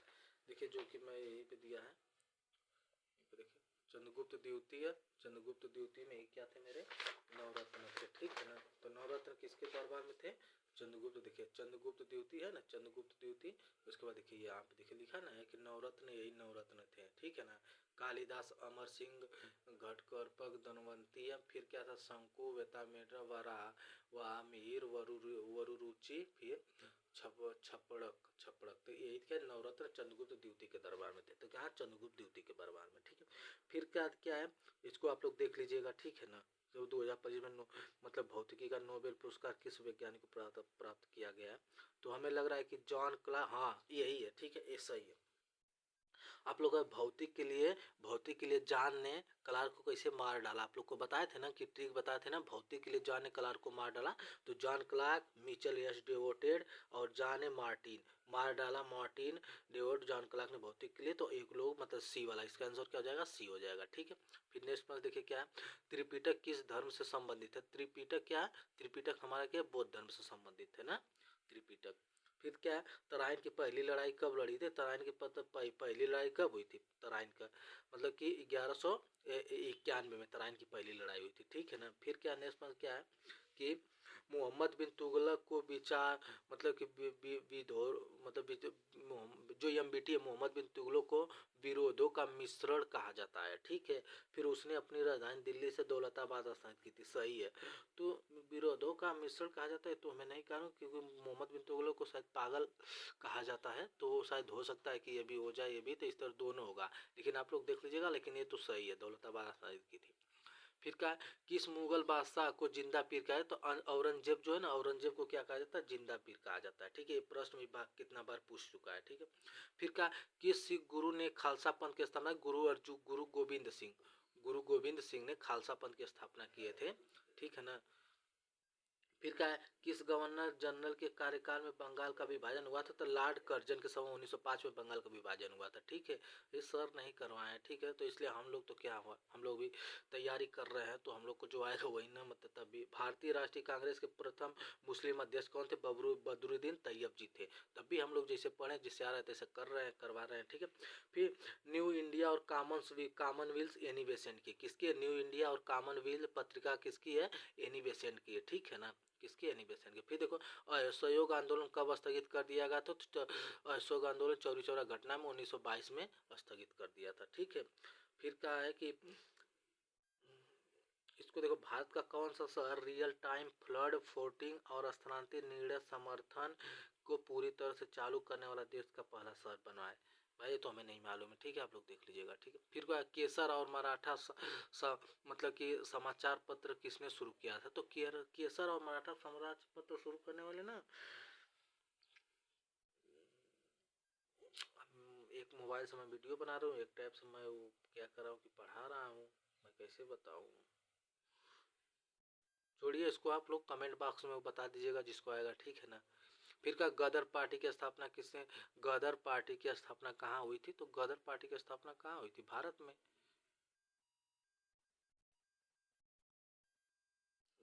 Speaker 1: देखिए जो कि मैं यहीं पे दिया है, देखिए चंद्रगुप्त द्वितीय। चंद्रगुप्त द्वितीय में क्या थे मेरे? नवरत्न थे। ठीक है ना। तो नवरत्न किसके दरबार में थे? चंद्रगुप्त। देखिए चंद्रगुप्त द्वितीय है ना, चंद्रगुप्त द्वितीय। उसके बाद देखिए यहाँ पे देखिए लिखा ना है कि नवरत्न, यही नवरत्न थे। ठीक है ना। कालिदास, अमर सिंह, घटकरपग, धनवंती, फिर क्या था? शंकु, वेतामेट्र, वरा, वामीर, वरुरुचि, फिर छपड़क। छपड़क तो यही क्या? नवरत्न चंद्रगुप्त द्वितीय के दरबार में थे। तो क्या? चंद्रगुप्त द्वितीय के दरबार में। ठीक है। फिर क्या क्या है, इसको आप लोग देख लीजिएगा। ठीक है ना। जो 2025 में मतलब भौतिकी का नोबेल पुरस्कार किस वैज्ञानिक को प्राप्त किया गया है? तो हमें लग रहा है कि जॉन क्लार्क, हाँ यही है। ठीक है, ऐसा ही है। आप लोग भौतिक के लिए जॉन ने क्लार्क को कैसे मार डाला, आप लोग को बताए थे ना कि ट्रिक बताए थे ना, भौतिक के लिए जॉन ने क्लार्क को मार डाला। तो John Clark, Mitchell S devoted और जॉन ए मार्टिन मार डाला। मार्टिन डेवोट, जॉन क्लार्क ने भौतिक के लिए। तो एक लोग मतलब सी वाला, इसका आंसर क्या हो जाएगा? सी हो जाएगा। ठीक है। फिर नेक्स्ट पर देखिए क्या है? त्रिपिटक किस धर्म से संबंधित है? त्रिपिटक क्या है? त्रिपिटक हमारा क्या? बौद्ध धर्म से संबंधित है ना त्रिपिटक। फिर क्या है? तराइन की पहली लड़ाई कब लड़ी थी? तराइन की पहली लड़ाई कब हुई थी? तराइन का मतलब कि 1191 में तराइन की पहली लड़ाई हुई थी। ठीक है ना। फिर क्या नेक्स्ट में क्या है कि मोहम्मद बिन तुगलक को विचार मतलब कि विधोर मतलब जो एमबीटी है, मोहम्मद बिन तुगलक को विरोधों का मिश्रण कहा जाता है। ठीक है। फिर उसने अपनी राजधानी दिल्ली से दौलताबाद स्थापित की थी। सही है। तो विरोधों का मिश्रण कहा जाता है तो मैं नहीं कह रहा हूँ, क्योंकि मोहम्मद बिन तुगलक को शायद पागल कहा जाता है, तो शायद हो सकता है कि ये भी हो जाए, ये भी, तो इस तरह दोनों होगा। लेकिन आप लोग देख लीजिएगा, लेकिन ये तो सही है, दौलताबाद स्थापित की थी। फिर क्या है? किस मुगल बादशाह को जिंदा पीर कहा है? तो औरंगजेब जो है ना, औरंगजेब को क्या कहा जाता है? जिंदा पीर कहा जाता है। ठीक है। ये प्रश्न भी कितना बार पूछ चुका है। ठीक है। फिर क्या? किस सिख गुरु ने खालसा पंथ की स्थापना? गुरु गोविंद सिंह ने खालसा पंथ की स्थापना किए थे। ठीक है ना। फिर क्या है? किस गवर्नर जनरल के कार्यकाल में बंगाल का विभाजन हुआ था? तो लॉर्ड कर्जन के समय 1905 में बंगाल का विभाजन हुआ था। ठीक है। ये सर नहीं करवाए हैं। ठीक है। तो इसलिए हम लोग तो क्या हुआ, हम लोग भी तैयारी कर रहे हैं, तो हम लोग को जो आएगा वही ना, मतलब तभी। भारतीय राष्ट्रीय कांग्रेस के प्रथम मुस्लिम अध्यक्ष कौन थे? बदरुद्दीन तैयब जी थे। तब भी हम लोग जैसे पढ़े, जिससे आ रहे थे ऐसे कर रहे हैं, करवा रहे हैं। ठीक है। फिर न्यू इंडिया और कॉमनवेल्थ एनी बेसेंट की किसकी है? न्यू इंडिया और कॉमनवेल्थ पत्रिका किसकी है? एनी बेसेंट की है। ठीक है ना। किसकी? एनी बेसेंट की। फिर देखो असहयोग आंदोलन कब स्थगित कर दिया गया था? तो असहयोग आंदोलन चौरी चौरा घटना में 1922 में स्थगित कर दिया था। ठीक है। फिर कहा है कि इसको देखो, भारत का कौन सा शहर रियल टाइम फ्लड फोर्टिंग और स्थानांतरित निर्णय समर्थन को पूरी तरह से चालू करने वाला देश का पहला शहर बना है? भाई ये तो हमें नहीं मालूम है। ठीक है। आप लोग देख लीजिएगा। ठीक है। फिर क्या? केसर और मराठा मतलब कि समाचार पत्र किसने शुरू किया था? तो केसर और मराठा समाचार पत्र शुरू करने वाले ना, एक मोबाइल से मैं वीडियो बना रहा हूँ, एक टाइप से मैं वो क्या कर रहा हूँ कि पढ़ा रहा हूँ, मैं कैसे बताऊँ। छोड़िए इसको, आप लोग कमेंट बॉक्स में बता दीजिएगा जिसको आएगा। ठीक है ना। फिर का गदर पार्टी की स्थापना किसने? गदर पार्टी की स्थापना कहाँ हुई थी? तो गदर पार्टी की स्थापना कहाँ हुई थी? भारत में।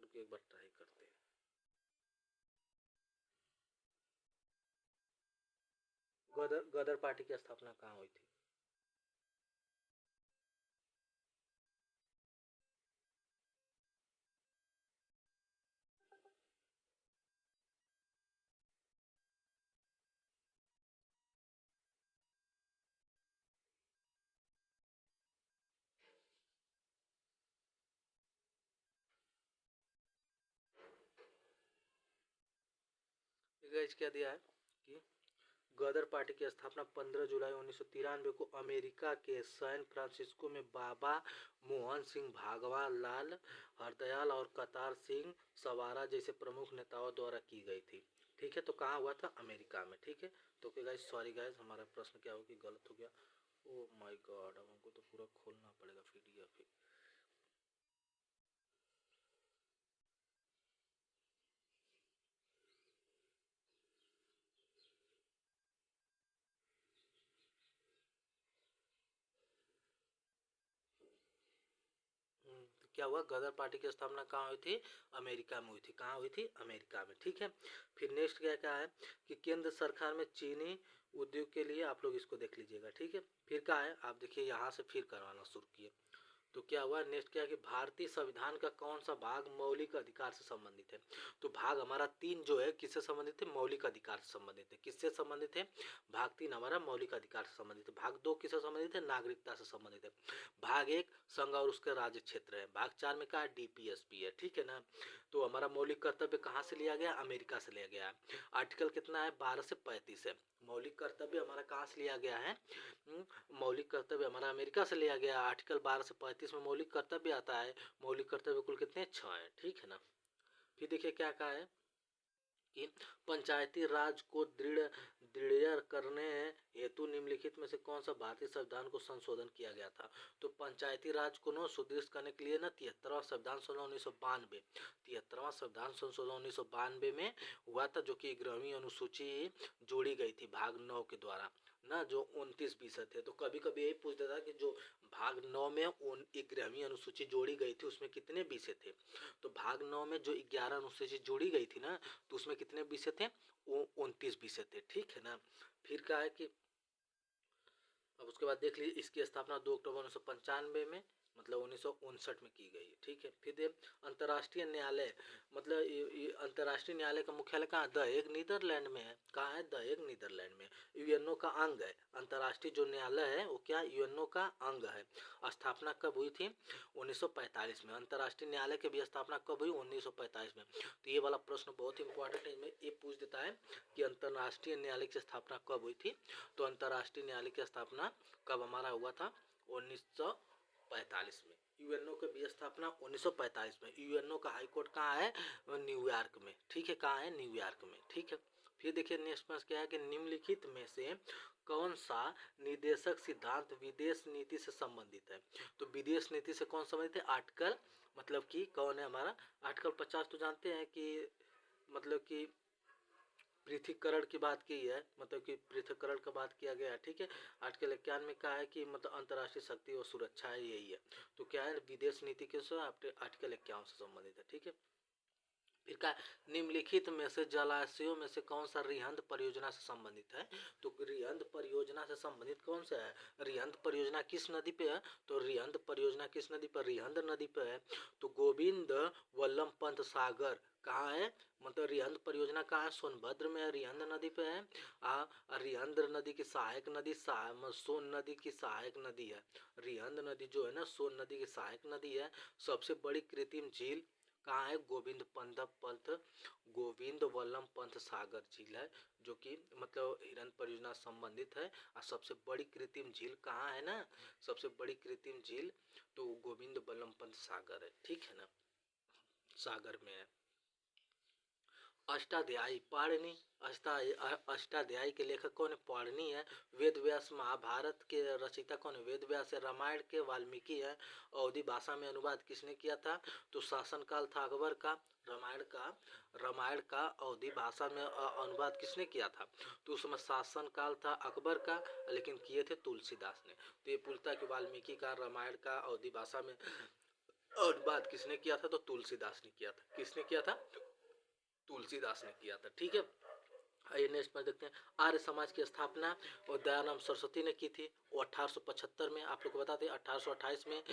Speaker 1: रुकिए एक बार ट्राई करते हैं। गदर पार्टी की स्थापना कहाँ हुई थी? गाइस क्या दिया है कि गदर पार्टी की स्थापना 15 जुलाई 1993 को अमेरिका के सैन फ्रांसिस्को में बाबा मोहन सिंह भागवा लाल हरदयाल और कतार सिंह सवारा जैसे प्रमुख नेताओं द्वारा की गई थी। ठीक है। तो कहाँ हुआ था? अमेरिका में। ठीक है। तो गाइस सॉरी गाइस, हमारा प्रश्न क्या हो कि गलत हो गया। ओ माय गॉड, अब हमको तो पूरा खोलना पड़ेगा पीडीएफ ही। तो क्या हुआ, गदर पार्टी की स्थापना कहाँ हुई थी? अमेरिका में हुई थी। कहाँ हुई थी? अमेरिका में। ठीक है, फिर नेक्स्ट क्या क्या है कि केंद्र सरकार में चीनी उद्योग के लिए, आप लोग इसको देख लीजिएगा। ठीक है, फिर क्या है, आप देखिए यहाँ से फिर करवाना शुरू किए। तो क्या हुआ नेक्स्ट, क्या कि भारतीय संविधान का कौन सा भाग मौलिक अधिकार से संबंधित है? तो भाग हमारा 3 जो है किससे संबंधित है? मौलिक अधिकार से संबंधित है। किससे संबंधित है? भाग 3 हमारा मौलिक अधिकार से संबंधित है। भाग 2 किससे संबंधित है? नागरिकता से संबंधित है। भाग 1 संघ और उसके राज्य क्षेत्र है। भाग 4 में क्या है? डीपीएसपी है। ठीक है ना। तो हमारा मौलिक कर्तव्य कहाँ से लिया गया? अमेरिका से लिया गया है। आर्टिकल कितना है? 12 से 35 है। मौलिक कर्तव्य हमारा कहाँ से लिया गया है? मौलिक कर्तव्य हमारा अमेरिका से लिया गया। आर्टिकल 12 से 35 में मौलिक कर्तव्य आता है। मौलिक कर्तव्य कुल कितने? 6 है। ठीक है ना। फिर देखिए क्या कहा है कि पंचायती राज को दृढ़ करने हेतु निम्नलिखित में से कौन सा भारतीय संविधान को संशोधन किया गया था? तो पंचायती राज को न सुदृढ़ करने के लिए ना 73वां संविधान संशोधन 1992, 73वां संविधान संशोधन 1992 में हुआ था, जो कि 11वीं अनुसूची जोड़ी गई थी भाग 9 के द्वारा ना, जो 29 विषय थे। तो कभी कभी यही पूछ देता कि जो भाग 9 में 11वीं अनुसूची जोड़ी गई थी उसमें कितने विषय थे? तो भाग 9 में जो 11 अनुसूची जोड़ी गई थी ना, तो उसमें कितने विषय थे? 29 विषय थे। ठीक है ना। फिर क्या है कि अब उसके बाद देख लीजिए, इसकी स्थापना 2 अक्टूबर 1995 में, मतलब 1959 में की गई। ठीक है, फिर अंतर्राष्ट्रीय न्यायालय, मतलब अंतर्राष्ट्रीय न्यायालय का मुख्यालय कहाँ? द हेग नीदरलैंड में है। कहाँ है? द हेग नीदरलैंड में। यूएनओ का अंग है। अंतर्राष्ट्रीय जो न्यायालय है वो क्या? यूएनओ का अंग है। स्थापना कब हुई थी? 1945 में। अंतर्राष्ट्रीय न्यायालय की भी स्थापना कब हुई? 1945 में। तो ये वाला प्रश्न बहुत इंपॉर्टेंट है, इसमें ये पूछ देता है कि अंतर्राष्ट्रीय न्यायालय की स्थापना कब हुई थी? तो अंतर्राष्ट्रीय न्यायालय की स्थापना कब हमारा हुआ था? 1945 में। यूएनओ की भी स्थापना 1945 में। यूएनओ का हाई कोर्ट कहाँ है? न्यूयॉर्क में। ठीक है, कहाँ है? न्यूयॉर्क में। ठीक है, फिर देखिए नेक्स्ट प्रश्न क्या है कि निम्नलिखित में से कौन सा निदेशक सिद्धांत विदेश नीति से संबंधित है? तो विदेश नीति से कौन संबंधित है? आर्टिकल, मतलब कि कौन है हमारा? आर्टिकल 50 तो जानते हैं कि मतलब कि पृथक्करण की बात की है, मतलब कि पृथक्करण का बात किया गया है। ठीक है, आर्टिकल 51 में कहा है कि मतलब अंतर्राष्ट्रीय शक्ति और सुरक्षा है, यही है। तो क्या है? विदेश नीति के आर्टिकल 51 से संबंधित है। ठीक है, फिर क्या? निम्नलिखित में से जलाशयों में से कौन सा रिहंद परियोजना से संबंधित है? तो रिहंद परियोजना से संबंधित कौन सा है? रिहंद परियोजना किस नदी पे है? तो रिहंद परियोजना किस नदी पर? रिहंद नदी पे है। तो गोविंद वल्लभ पंत सागर कहाँ है? मतलब रिहंद परियोजना कहाँ है? सोनभद्र में है, रिहंद नदी पे है। रिहंद नदी की सहायक नदी सोन नदी की सहायक नदी है। रिहंद नदी जो है ना, सोन नदी की सहायक नदी है। सबसे बड़ी कृत्रिम झील कहाँ है? गोविंद वल्लभ पंत सागर झील है, जो कि मतलब हिरन परियोजना संबंधित है। और सबसे बड़ी कृत्रिम झील कहाँ है ना? सबसे बड़ी कृत्रिम झील तो गोविंद वल्लभ पंत सागर है। ठीक है ना, सागर में है। अष्टाध्यायी पाणिनि, अष्टाध्यायी के लेखक कौन है? पाणिनि है। वेद व्यास महाभारत के रचयिता कौन है? वेद व्यास है। रामायण के वाल्मीकि है। अवधी भाषा में अनुवाद किसने किया था? तो शासनकाल था अकबर का। रामायण का अवधी भाषा में अनुवाद किसने किया था? तो उस समय शासनकाल था अकबर का, लेकिन किए थे तुलसीदास ने। तो ये पूछता कि वाल्मीकि का रामायण का अवधी भाषा में अनुवाद किसने किया था? तो तुलसीदास ने किया था। किसने किया था? तुलसीदास ने किया था। ठीक है, आइए नेक्स्ट पर देखते हैं। आर्य समाज की स्थापना और दयानंद सरस्वती ने की थी, वो 1875 में। आप लोग को बता दें 1828 में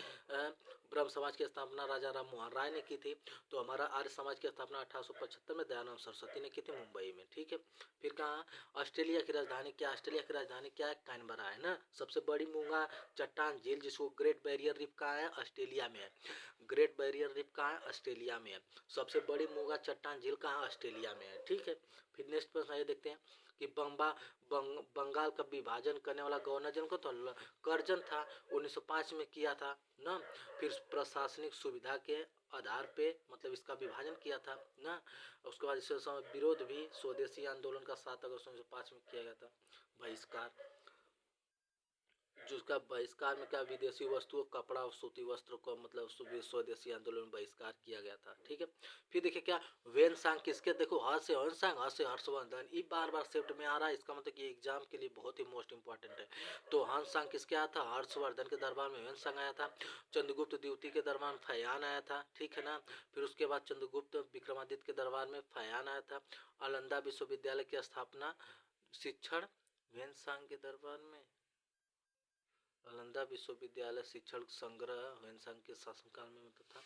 Speaker 1: ब्रह्म समाज की स्थापना राजा राम मोहन राय ने की थी। तो हमारा आर्य समाज की स्थापना 1875 में दयानंद सरस्वती ने की थी, मुंबई में। ठीक है, फिर कहाँ? ऑस्ट्रेलिया की राजधानी क्या? ऑस्ट्रेलिया की राजधानी क्या है? कैनबरा है ना। सबसे बड़ी मूंगा चट्टान झील जिसको ग्रेट बैरियर रीफ कहाँ है? ऑस्ट्रेलिया में है। ग्रेट बैरियर रीफ कहाँ है? ऑस्ट्रेलिया में है। सबसे बड़ी मूंगा चट्टान झील कहाँ? ऑस्ट्रेलिया में है। ठीक है, फिर नेक्स्ट प्रश्न ये देखते हैं कि बंगाल का विभाजन करने वाला गवर्नर जनरल को तो कर्जन था, 1905 में किया था ना। फिर प्रशासनिक सुविधा के आधार पे मतलब इसका विभाजन किया था ना। उसके बाद इस समय विरोध भी स्वदेशी आंदोलन का 7 अगस्त 1905 में किया गया था, बहिष्कार। जिसका बहिष्कार में क्या विदेशी वस्तुओं, कपड़ा और सूती वस्त्र को मतलब स्वदेशी आंदोलन में बहिष्कार किया गया था। ठीक है, फिर देखिए क्या वेन सांग किसके, देखो ह से हंसांग, ह से हर्षवर्धन, ये बार बार शिफ्ट में आ रहा है, इसका मतलब कि एग्जाम के लिए बहुत ही मोस्ट इंपॉर्टेंट है। तो हंसांग किसके आया था, हर्षवर्धन के दरबार में वेन सांग आया था। चंद्रगुप्त द्वितीय के दरबार में फयान आया था, ठीक है ना। फिर उसके बाद चंद्रगुप्त विक्रमादित्य के दरबार में फयान आया था। अलंदा विश्वविद्यालय की स्थापना शिक्षण वेन सांग के दरबार में, नालंदा विश्वविद्यालय शिक्षण संग्रह वेनसांग के शासनकाल में मतलब था।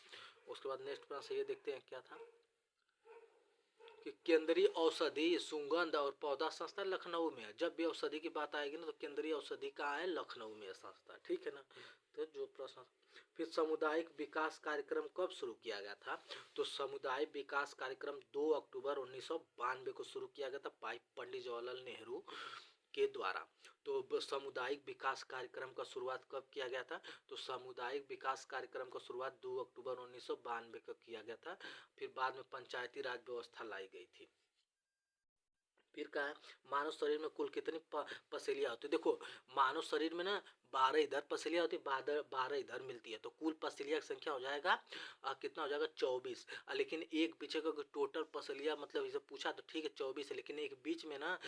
Speaker 1: उसके बाद नेक्स्ट प्रश्न ये देखते हैं क्या था कि केंद्रीय औषधि सुगंध और पौधा संस्था लखनऊ में है। जब भी औषधि की बात आएगी ना तो केंद्रीय औषधि कहाँ है, लखनऊ में है संस्था, ठीक है ना। तो जो प्रश्न, फिर सामुदायिक विकास कार्यक्रम कब शुरू किया गया था, तो सामुदायिक विकास कार्यक्रम 2 अक्टूबर 1992 को शुरू किया गया था पंडित जवाहरलाल नेहरू के द्वारा। तो सामुदायिक विकास कार्यक्रम का शुरुआत कब किया गया था, तो सामुदायिक विकास कार्यक्रम का शुरुआत 2 अक्टूबर 1992 को किया गया था। फिर बाद में पंचायती राज व्यवस्था लाई गई थी। फिर क्या है, मानव शरीर में कुल कितनी पसलियां होती है, देखो मानव शरीर में ना 12 इधर पसलियां होती है, 12 इधर मिलती है, तो कुल पसलियां की संख्या हो जाएगा कितना हो जाएगा 24। लेकिन एक पीछे का टोटल पसलियां मतलब इसे पूछा तो ठीक है 24 है, लेकिन एक बीच में ना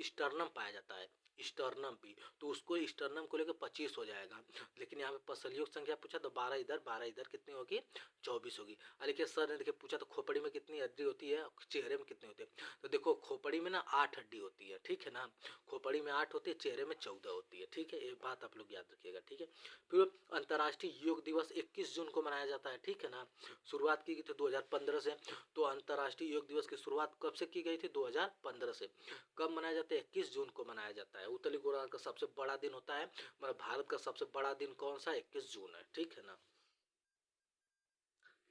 Speaker 1: स्टर्नम पाया जाता है, स्टर्नम भी, तो उसको स्टर्नम को लेकर 25 हो जाएगा। लेकिन यहाँ पे पसलियों की संख्या पूछा तो 12 इधर कितनी होगी 24 होगी। लेकिन सर ने देखिए पूछा तो खोपड़ी में कितनी हड्डी होती है, चेहरे में कितनी होती है, तो देखो खोपड़ी में ना 8 हड्डी होती है, ठीक है ना, खोपड़ी में 8 होती है, चेहरे में 14 होती है, ठीक है, ये बात आप लोग याद रखिएगा, ठीक है। फिर अंतर्राष्ट्रीय योग दिवस 21 जून को मनाया जाता है, ठीक है ना। शुरुआत की गई थी 2015 से, तो अंतर्राष्ट्रीय योग दिवस की शुरुआत कब से की गई थी, 2015 से। कब मनाया जाता है, 21 जून को मनाया जाता है। उत्तरी गोलार्ध का सबसे बड़ा दिन होता है, मतलब भारत का सबसे बड़ा दिन कौन सा, 21 जून है, ठीक है ना।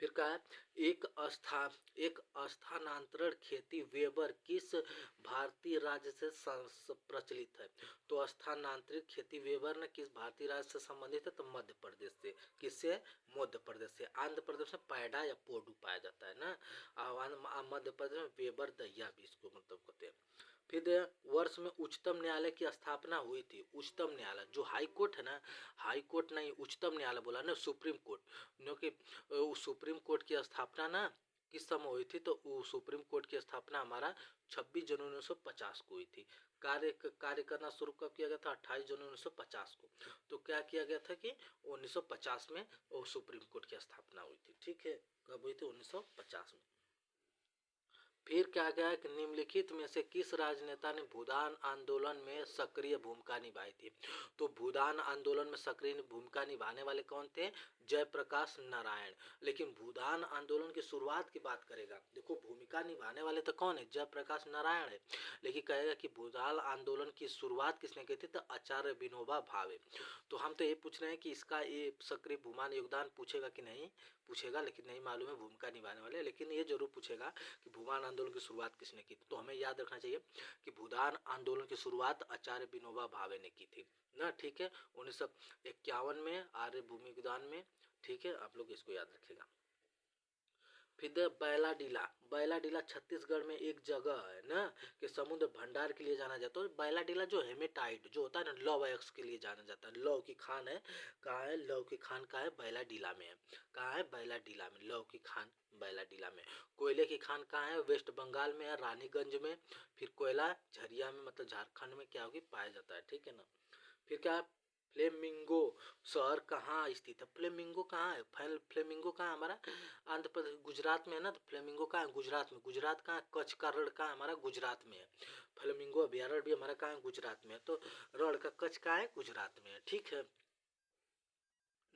Speaker 1: फिर कहा है एक स्थानांतरण खेती वेबर किस भारतीय राज्य से प्रचलित है, तो स्थानांतरित खेती वेबर ने किस भारतीय राज्य से संबंधित है, तो मध्य प्रदेश से। किससे, मध्य प्रदेश से। आंध्र प्रदेश में पैडा या पोडू पाया जाता है ना, मध्य प्रदेश में वेबर दहिया भी इसको मतलब कहते हैं। फिर वर्ष में उच्चतम न्यायालय की स्थापना हुई थी, उच्चतम न्यायालय जो हाई कोर्ट है ना, हाई कोर्ट नहीं उच्चतम न्यायालय बोला ना, सुप्रीम कोर्ट, क्योंकि सुप्रीम कोर्ट की स्थापना ना किस समय हुई थी, तो सुप्रीम कोर्ट की स्थापना हमारा 26 जनवरी 1950 को हुई थी। कार्य करना शुरू कब किया गया था, 28 जनवरी 1950 को। तो क्या किया गया था कि 1950 में वो सुप्रीम कोर्ट की स्थापना हुई थी, ठीक है, कब हुई थी 1950 में। फिर क्या गया कि निम्नलिखित में से किस राजनेता ने भूदान आंदोलन में सक्रिय भूमिका निभाई थी, तो भूदान आंदोलन में सक्रिय भूमिका निभाने वाले कौन थे, जयप्रकाश नारायण। लेकिन भूदान आंदोलन की शुरुआत की बात करेगा, देखो भूमिका निभाने वाले तो कौन है, जयप्रकाश नारायण है, लेकिन कहेगा कि भूदान आंदोलन की शुरुआत किसने की थी, तो आचार्य विनोबा भावे। तो हम तो ये पूछ रहे हैं कि इसका ये सक्रिय भूमान योगदान पूछेगा कि नहीं पूछेगा, लेकिन नहीं मालूम है भूमिका निभाने वाले, लेकिन ये जरूर पूछेगा कि भूदान आंदोलन की शुरुआत किसने की थी। तो हमें याद रखना चाहिए कि भूदान आंदोलन की शुरुआत आचार्य विनोबा भावे ने की थी ना, ठीक है, 1951 में आर्य भूमि विधान में, ठीक है, आप लोग इसको याद रखेगा। फिर बैलाडीला छत्तीसगढ़ में एक जगह है ना कि समुद्र भंडार के लिए जाना जाता है। बैलाडीला जो हेमेटाइट जो होता है ना, लव एक्स के लिए जाना जाता है, लव की खान है, कहाँ है, लव की खान कहाँ है, बैलाडीला में है, कहाँ है, बैलाडीला में, लव की खान बैलाडीला में। कोयले की खान कहाँ है, वेस्ट बंगाल में है, रानीगंज में। फिर कोयला झरिया में मतलब झारखंड में क्या होगी पाया जाता है, ठीक है ना। फिर क्या, फ्लेमिंगो शहर कहाँ स्थित है, फ्लेमिंगो कहाँ है, फ्लेमिंगो कहाँ हमारा आंध्र प्रदेश गुजरात में है ना, तो फ्लेमिंगो कहाँ है, गुजरात में। गुजरात कहाँ, कच्छ का रण कहाँ हमारा गुजरात में है। फ्लेमिंगो अभ्यारण्य भी हमारा कहाँ है, गुजरात में है, तो रण का कच्छ कहाँ है, गुजरात में है, ठीक है।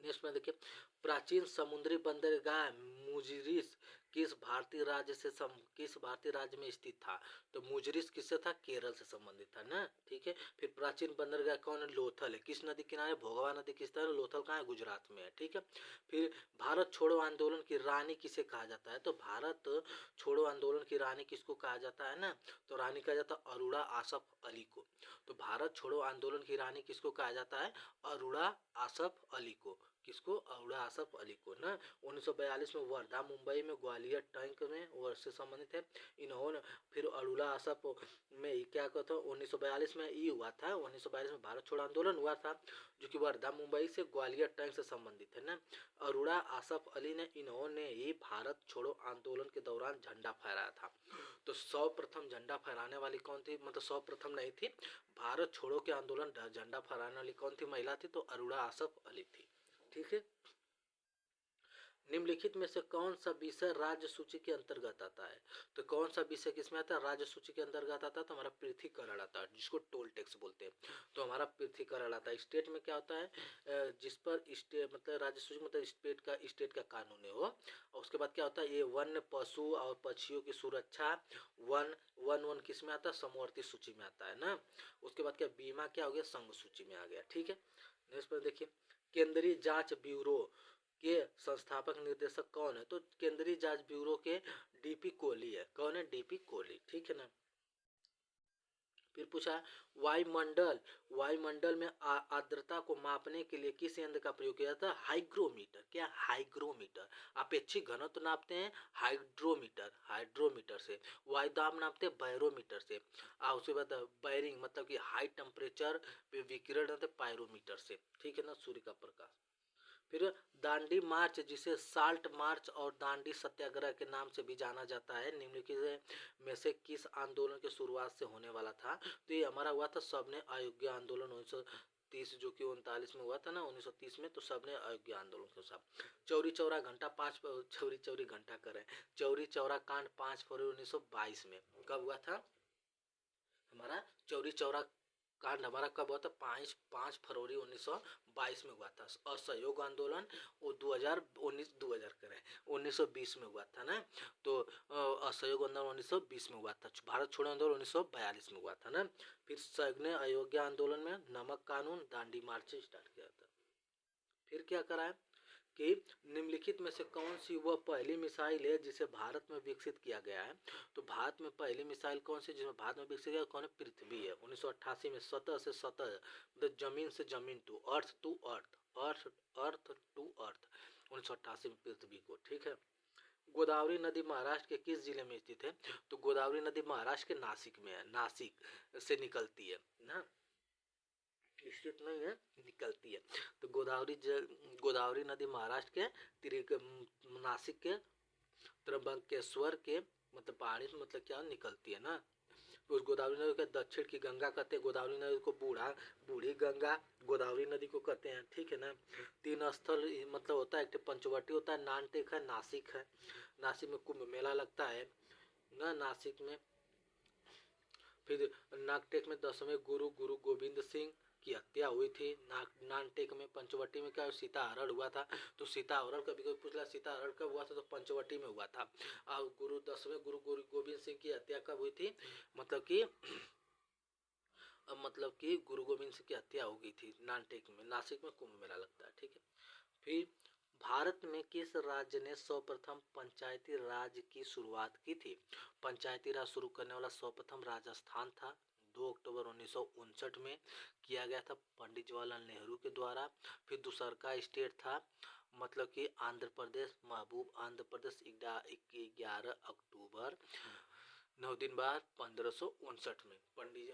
Speaker 1: नेक्स्ट में देखिए, प्राचीन समुद्री बंदरगाह मुजिरिस किस भारतीय राज्य में स्थित था, तो मुजरिस किससे था, केरल से संबंधित था ना, ठीक है। फिर प्राचीन बंदरगाह कौन है, लोथल है, किस नदी किनारे, भोगवा नदी किस तरह, लोथल कहाँ है, गुजरात में है, ठीक है। फिर भारत छोड़ो आंदोलन की रानी किसे कहा जाता है, तो भारत छोड़ो आंदोलन की रानी किसको कहा जाता है ना, तो रानी कहा जाता है अरुणा आसफ अली को। तो भारत छोड़ो आंदोलन की रानी किसको कहा जाता है, अरुणा आसफ अली को। किसको? अरुणा आसफ अली को ना। 1942 में वर्धा मुंबई में ग्वालियर टैंक में वर्ष से संबंधित है इन्होंने। फिर अरुणा आसफ में क्या कहते हैं 1942 में ये हुआ था, 1942 में भारत छोड़ो आंदोलन हुआ था जो कि वर्धा मुंबई से ग्वालियर टैंक से संबंधित है ना। अरुणा आसफ अली ने इन्होंने ही भारत छोड़ो आंदोलन के दौरान झंडा फहराया था। तो सर्वप्रथम झंडा फहराने वाली कौन थी? मतलब सर्वप्रथम नहीं थी, भारत छोड़ो के आंदोलन झंडा फहराने वाली कौन थी? महिला थी, तो अरुणा आसफ अली थी। ठीक है। निम्नलिखित में से कौन सा विषय राज्य सूची के अंतर्गत आता है? तो कौन सा विषय किसमें आता है? राज्य सूची के अंतर्गत आता है तो हमारा पृथ्वीकरण आता है, जिसको टोल टैक्स बोलते हैं। तो हमारा पृथ्वीकरण आता है। स्टेट में क्या होता है? जिस पर स्टेट मतलब राज्य सूची मतलब स्टेट का कानून है वो। और उसके बाद क्या होता है? ये वन्य पशु और पक्षियों की सुरक्षा वन किस में आता है? समवर्ती सूची में आता है ना। उसके बाद क्या बीमा क्या हो गया? संघ सूची में आ गया। ठीक है। नेक्स्ट पर देखिए, केंद्रीय जांच ब्यूरो के संस्थापक निर्देशक कौन है? तो केंद्रीय जांच ब्यूरो के डीपी कोहली है। कौन है? डीपी कोहली। ठीक है ना। फिर पूछा वायुमंडल में आर्द्रता को मापने के लिए किस यंत्र का प्रयोग किया जाता है? हाइग्रोमीटर। क्या? हाइग्रोमीटर। अपेक्षित घनत्व नापते हैं हाइड्रोमीटर से। वायुदाब नापते हैं बैरोमीटर से। उसके बाद बैरिंग मतलब कि हाई टेम्परेचर पे विकिरण होते पायरोमीटर से। ठीक है ना। सूर्य का प्रकाश। फिर दांडी मार्च, जिसे साल्ट मार्च और दांडी सत्याग्रह के नाम से भी जाना जाता है, निम्नलिखित में से किस आंदोलन की शुरुआत से होने वाला था? तो ये हमारा हुआ था सबने अयोग्य आंदोलन 1930 जो कि 39 में हुआ था ना 1930 में। तो सबने अयोग्य आंदोलन के साथ चौरी चौरा घंटा चौरी घंटा करें चौरी चौरा कांड 5 फरवरी 1922 में कब हुआ था? हमारा चौरी चौरा कांड हमारा कब हुआ था? 5 फरवरी 1922 में हुआ था। असहयोग आंदोलन वो 2019 करें 1920 में हुआ था ना। तो असहयोग आंदोलन 1920 में हुआ था। भारत छोड़ो आंदोलन 1942 में हुआ था ना। फिर संघ ने अयोग्य आंदोलन में नमक कानून दांडी मार्च से स्टार्ट किया था। फिर क्या करा है कि निम्नलिखित में से कौन सी वह पहली मिसाइल है जिसे भारत में विकसित किया गया है? तो भारत में पहली मिसाइल कौन सी जिसमें भारत में विकसित किया? कौन है? पृथ्वी है। 1988 में सतह से सतह मतलब जमीन से जमीन to earth earth to earth 1988 में पृथ्वी को। ठीक है। गोदावरी नदी महाराष्ट्र के किस जिले में स्थित है? तो गोदावरी नदी महाराष्ट्र के नासिक में है। नासिक से निकलती है ना, स्थित नहीं है, निकलती है। तो गोदावरी नदी महाराष्ट्र के नासिक के त्र्यंबकेश्वर के मतलब पहाड़ी से मतलब क्या निकलती है ना। उस गोदावरी नदी के दक्षिण की गंगा कहते हैं। गोदावरी नदी को बूढ़ी गंगा गोदावरी नदी को कहते हैं। ठीक है ना। 3 स्थल मतलब होता है, एक पंचवटी होता है, नानटेक है, नासिक है। नासिक में कुंभ मेला लगता है ना नासिक में। फिर नागटेक में 10वें गुरु गोविंद सिंह की हत्या हुई थी। नानटेक में। पंचवटी में क्या सीताहरण हुआ था? तो सीताहरण कभी कोई पूछला सीताहरण कब हुआ था? तो पंचवटी में हुआ था। और 10वें गुरु गोविंद सिंह की हत्या कब हुई थी? मतलब कि गुरु गोविंद सिंह की हत्या हो गई थी नानटेक में। नासिक में कुंभ मेला लगता है। ठीक है। फिर भारत में किस राज्य ने सर्वप्रथम पंचायती राज की शुरुआत की थी? पंचायती राज शुरू करने वाला सर्वप्रथम राजस्थान था। 2 अक्टूबर 1959 में किया गया था पंडित जवाहरलाल नेहरू के द्वारा। फिर दूसरा स्टेट था मतलब कि आंध्र प्रदेश। महबूब आंध्र प्रदेश 11 अक्टूबर 9 दिन बाद 1559 में पंडित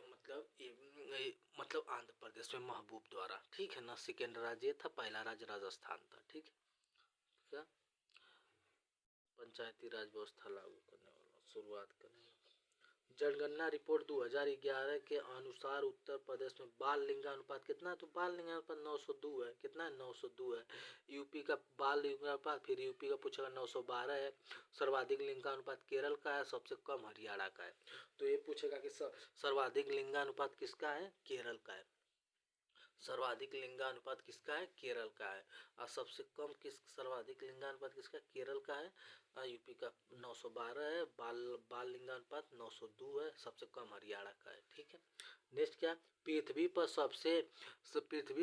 Speaker 1: मतलब आंध्र प्रदेश में महबूब द्वारा। ठीक है ना। सेकेंड राज्य था, पहला राज्य राजस्थान था। ठीक है। क्या? पंचायती राज व्यवस्था लागू करने वाला शुरुआत करने वाला। जनगणना रिपोर्ट 2011 के अनुसार उत्तर प्रदेश में बाल लिंगानुपात कितना है? तो बाल लिंगानुपात 902 है। कितना है? 902 है। यूपी का बाल लिंगानुपात फिर यूपी का पूछेगा 912 है। सर्वाधिक लिंगानुपात केरल का है, सबसे कम हरियाणा का है। तो ये पूछेगा कि सर्वाधिक लिंगानुपात किसका है? केरल का है। सर्वाधिक लिंगानुपात किसका है? केरल का है। और सबसे कम सर्वाधिक लिंगानुपात किसका? केरल का है। यूपी का 912 है। बाल लिंगानुपात 902 है। सबसे कम हरियाणा का है। ठीक है। नेक्स्ट क्या? पृथ्वी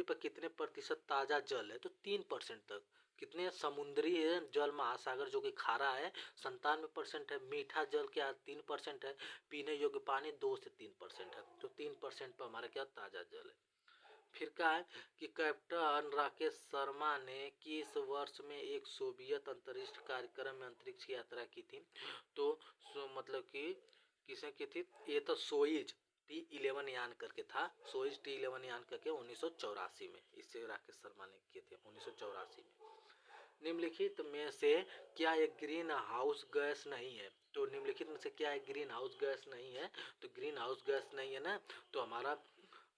Speaker 1: पर कितने प्रतिशत ताजा जल है? तो 3% तक। कितने? समुद्री जल महासागर जो कि खारा है 97% है। मीठा जल क्या 3% है। पीने योग्य पानी 2 से 3% है। तो 3% पर हमारा क्या ताजा जल है। फिर क्या है कि कैप्टन राकेश शर्मा ने किस वर्ष में एक सोवियत अंतरिक्ष कार्यक्रम में अंतरिक्ष की यात्रा की थी? तो मतलब कि किसने की थी? ये तो सोइज T11 यान करके था, सोइज T11 यान करके 1984 में, इससे राकेश शर्मा ने किए थे 1984 में। निम्नलिखित में से क्या एक ग्रीन हाउस गैस नहीं है? तो निम्नलिखित में से क्या एक ग्रीन हाउस गैस नहीं है? तो ग्रीन हाउस गैस नहीं है ना, तो हमारा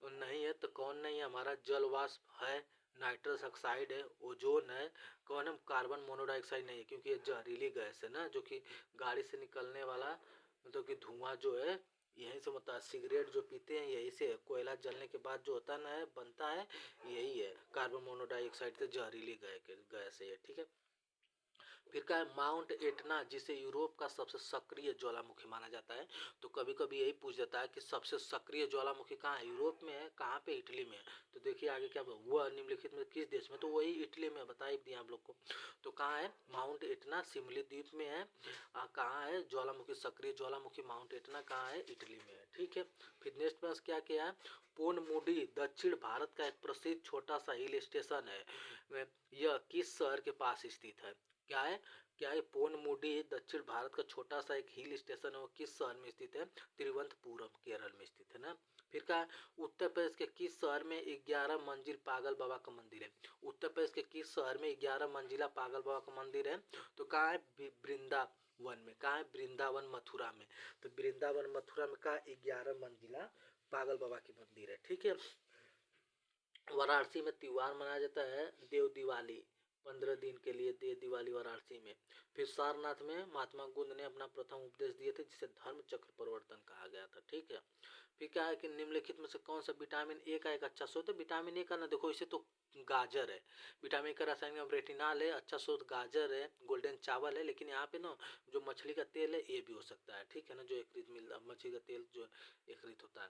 Speaker 1: नहीं है तो कौन नहीं है? हमारा जल वाष्प है, नाइट्रस ऑक्साइड है, ओजोन है, कौन है? कार्बन मोनोडाइऑक्साइड नहीं है, क्योंकि ये जहरीली गैस है ना, जो कि गाड़ी से निकलने वाला मतलब कि धुआं जो है यहीं से होता है। सिगरेट जो पीते हैं यही से, कोयला जलने के बाद जो होता है ना बनता है यही है, कार्बन मोनोडाइऑक्साइड से जहरीली गैस है ये, ठीक है। फिर क्या है? माउंट एटना, जिसे यूरोप का सबसे सक्रिय ज्वालामुखी माना जाता है। तो कभी कभी यही पूछ जाता है कि सबसे सक्रिय ज्वालामुखी कहाँ है? यूरोप में है, कहाँ पे? इटली में है। तो देखिए आगे क्या हुआ, निम्नलिखित में किस देश में? तो वही इटली में, बता ही दिया आप लोग को। तो कहाँ है माउंट एटना? सिमली द्वीप में है। कहाँ है ज्वालामुखी, सक्रिय ज्वालामुखी माउंट एटना कहाँ है? इटली में है, ठीक है। फिर नेक्स्ट पास क्या किया है? पोनमुडी दक्षिण भारत का एक प्रसिद्ध छोटा सा हिल स्टेशन है, यह किस शहर के पास स्थित है? क्या है? क्या है? पोनमुडी दक्षिण भारत का छोटा सा एक हिल स्टेशन है, वो किस शहर में स्थित है? तिरुवनंतपुरम केरल में स्थित है ना। फिर क्या है? उत्तर प्रदेश के किस शहर में 11 मंजिल पागल बाबा का मंदिर है? उत्तर प्रदेश के किस शहर में 11 मंजिला पागल बाबा का मंदिर है? तो कहाँ है? वृंदावन में। कहाँ है? वृंदावन मथुरा में। तो वृंदावन मथुरा में का 11 मंजिला पागल बाबा की मंदिर है, ठीक है। वाराणसी में त्योहार मनाया जाता है देव दिवाली, 15 दिन के लिए देव दिवाली वाराणसी में। फिर सारनाथ में महात्मा बुद्ध ने अपना प्रथम उपदेश दिए थे, जिसे धर्म चक्र परिवर्तन कहा गया था, ठीक है। फिर क्या है कि निम्नलिखित में से कौन सा विटामिन ए का एक अच्छा स्रोत है? विटामिन ए का ना देखो, इसे तो गाजर है, विटामिन का रासायनिक नाम रेटिनॉल है, अच्छा स्रोत गाजर है, गोल्डन चावल है, लेकिन यहाँ पे ना जो मछली का तेल है ये भी हो सकता है, ठीक है ना, जो एकत्रित मिलता मछली का तेल जो एकत्रित होता है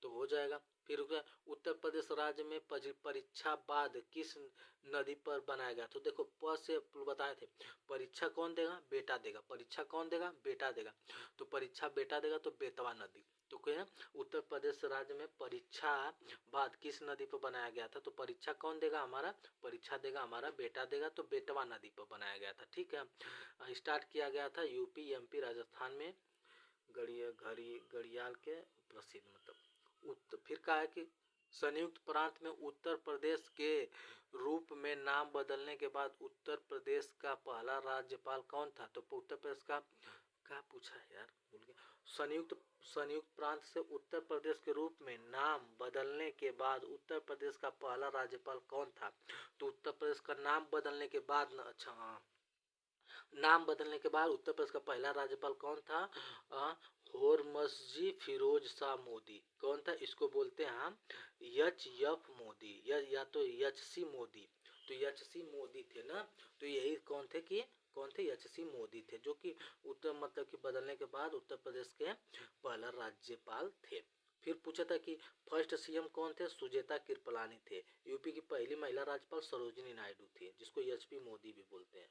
Speaker 1: तो हो जाएगा। फिर उत्तर प्रदेश राज्य में परीक्षा बाद किस नदी पर बनाया गया? तो देखो प से बताए थे, परीक्षा कौन देगा? बेटा देगा। परीक्षा कौन देगा? बेटा देगा। तो परीक्षा बेटा देगा तो बेतवा नदी। तो क्या उत्तर प्रदेश राज्य में परीक्षा बाद किस नदी पर बनाया गया था? तो परीक्षा कौन देगा? हमारा परीक्षा देगा हमारा बेटा देगा, तो बेतवा नदी पर बनाया गया था, ठीक है। स्टार्ट किया गया था यूपी एमपी राजस्थान में, घड़ियाल के प्रसिद्ध मतलब फिर कहा है कि संयुक्त प्रांत में उत्तर प्रदेश के रूप में नाम बदलने के बाद उत्तर प्रदेश का पहला राज्यपाल कौन था? तो उत्तर प्रदेश का क्या पूछा है यार, भूल गया। संयुक्त प्रांत से उत्तर प्रदेश के रूप में नाम बदलने के बाद उत्तर प्रदेश का पहला राज्यपाल कौन था? तो उत्तर प्रदेश का नाम बदलने के बाद, अच्छा हाँ, नाम बदलने के बाद उत्तर प्रदेश का पहला राज्यपाल कौन था? होर्मसजी फिरोज शाह मोदी। कौन था? इसको बोलते हैं हम एच मोदी, या तो एच मोदी। तो एच मोदी थे ना, तो यही कौन थे कि कौन थे? एच मोदी थे, जो कि उत्तर मतलब कि बदलने के बाद उत्तर प्रदेश के पहला राज्यपाल थे। फिर पूछा था कि फर्स्ट सीएम कौन थे? सुचेता कृपलानी थे। यूपी की पहली महिला राज्यपाल सरोजिनी नायडू थी, जिसको एचपी मोदी भी बोलते हैं।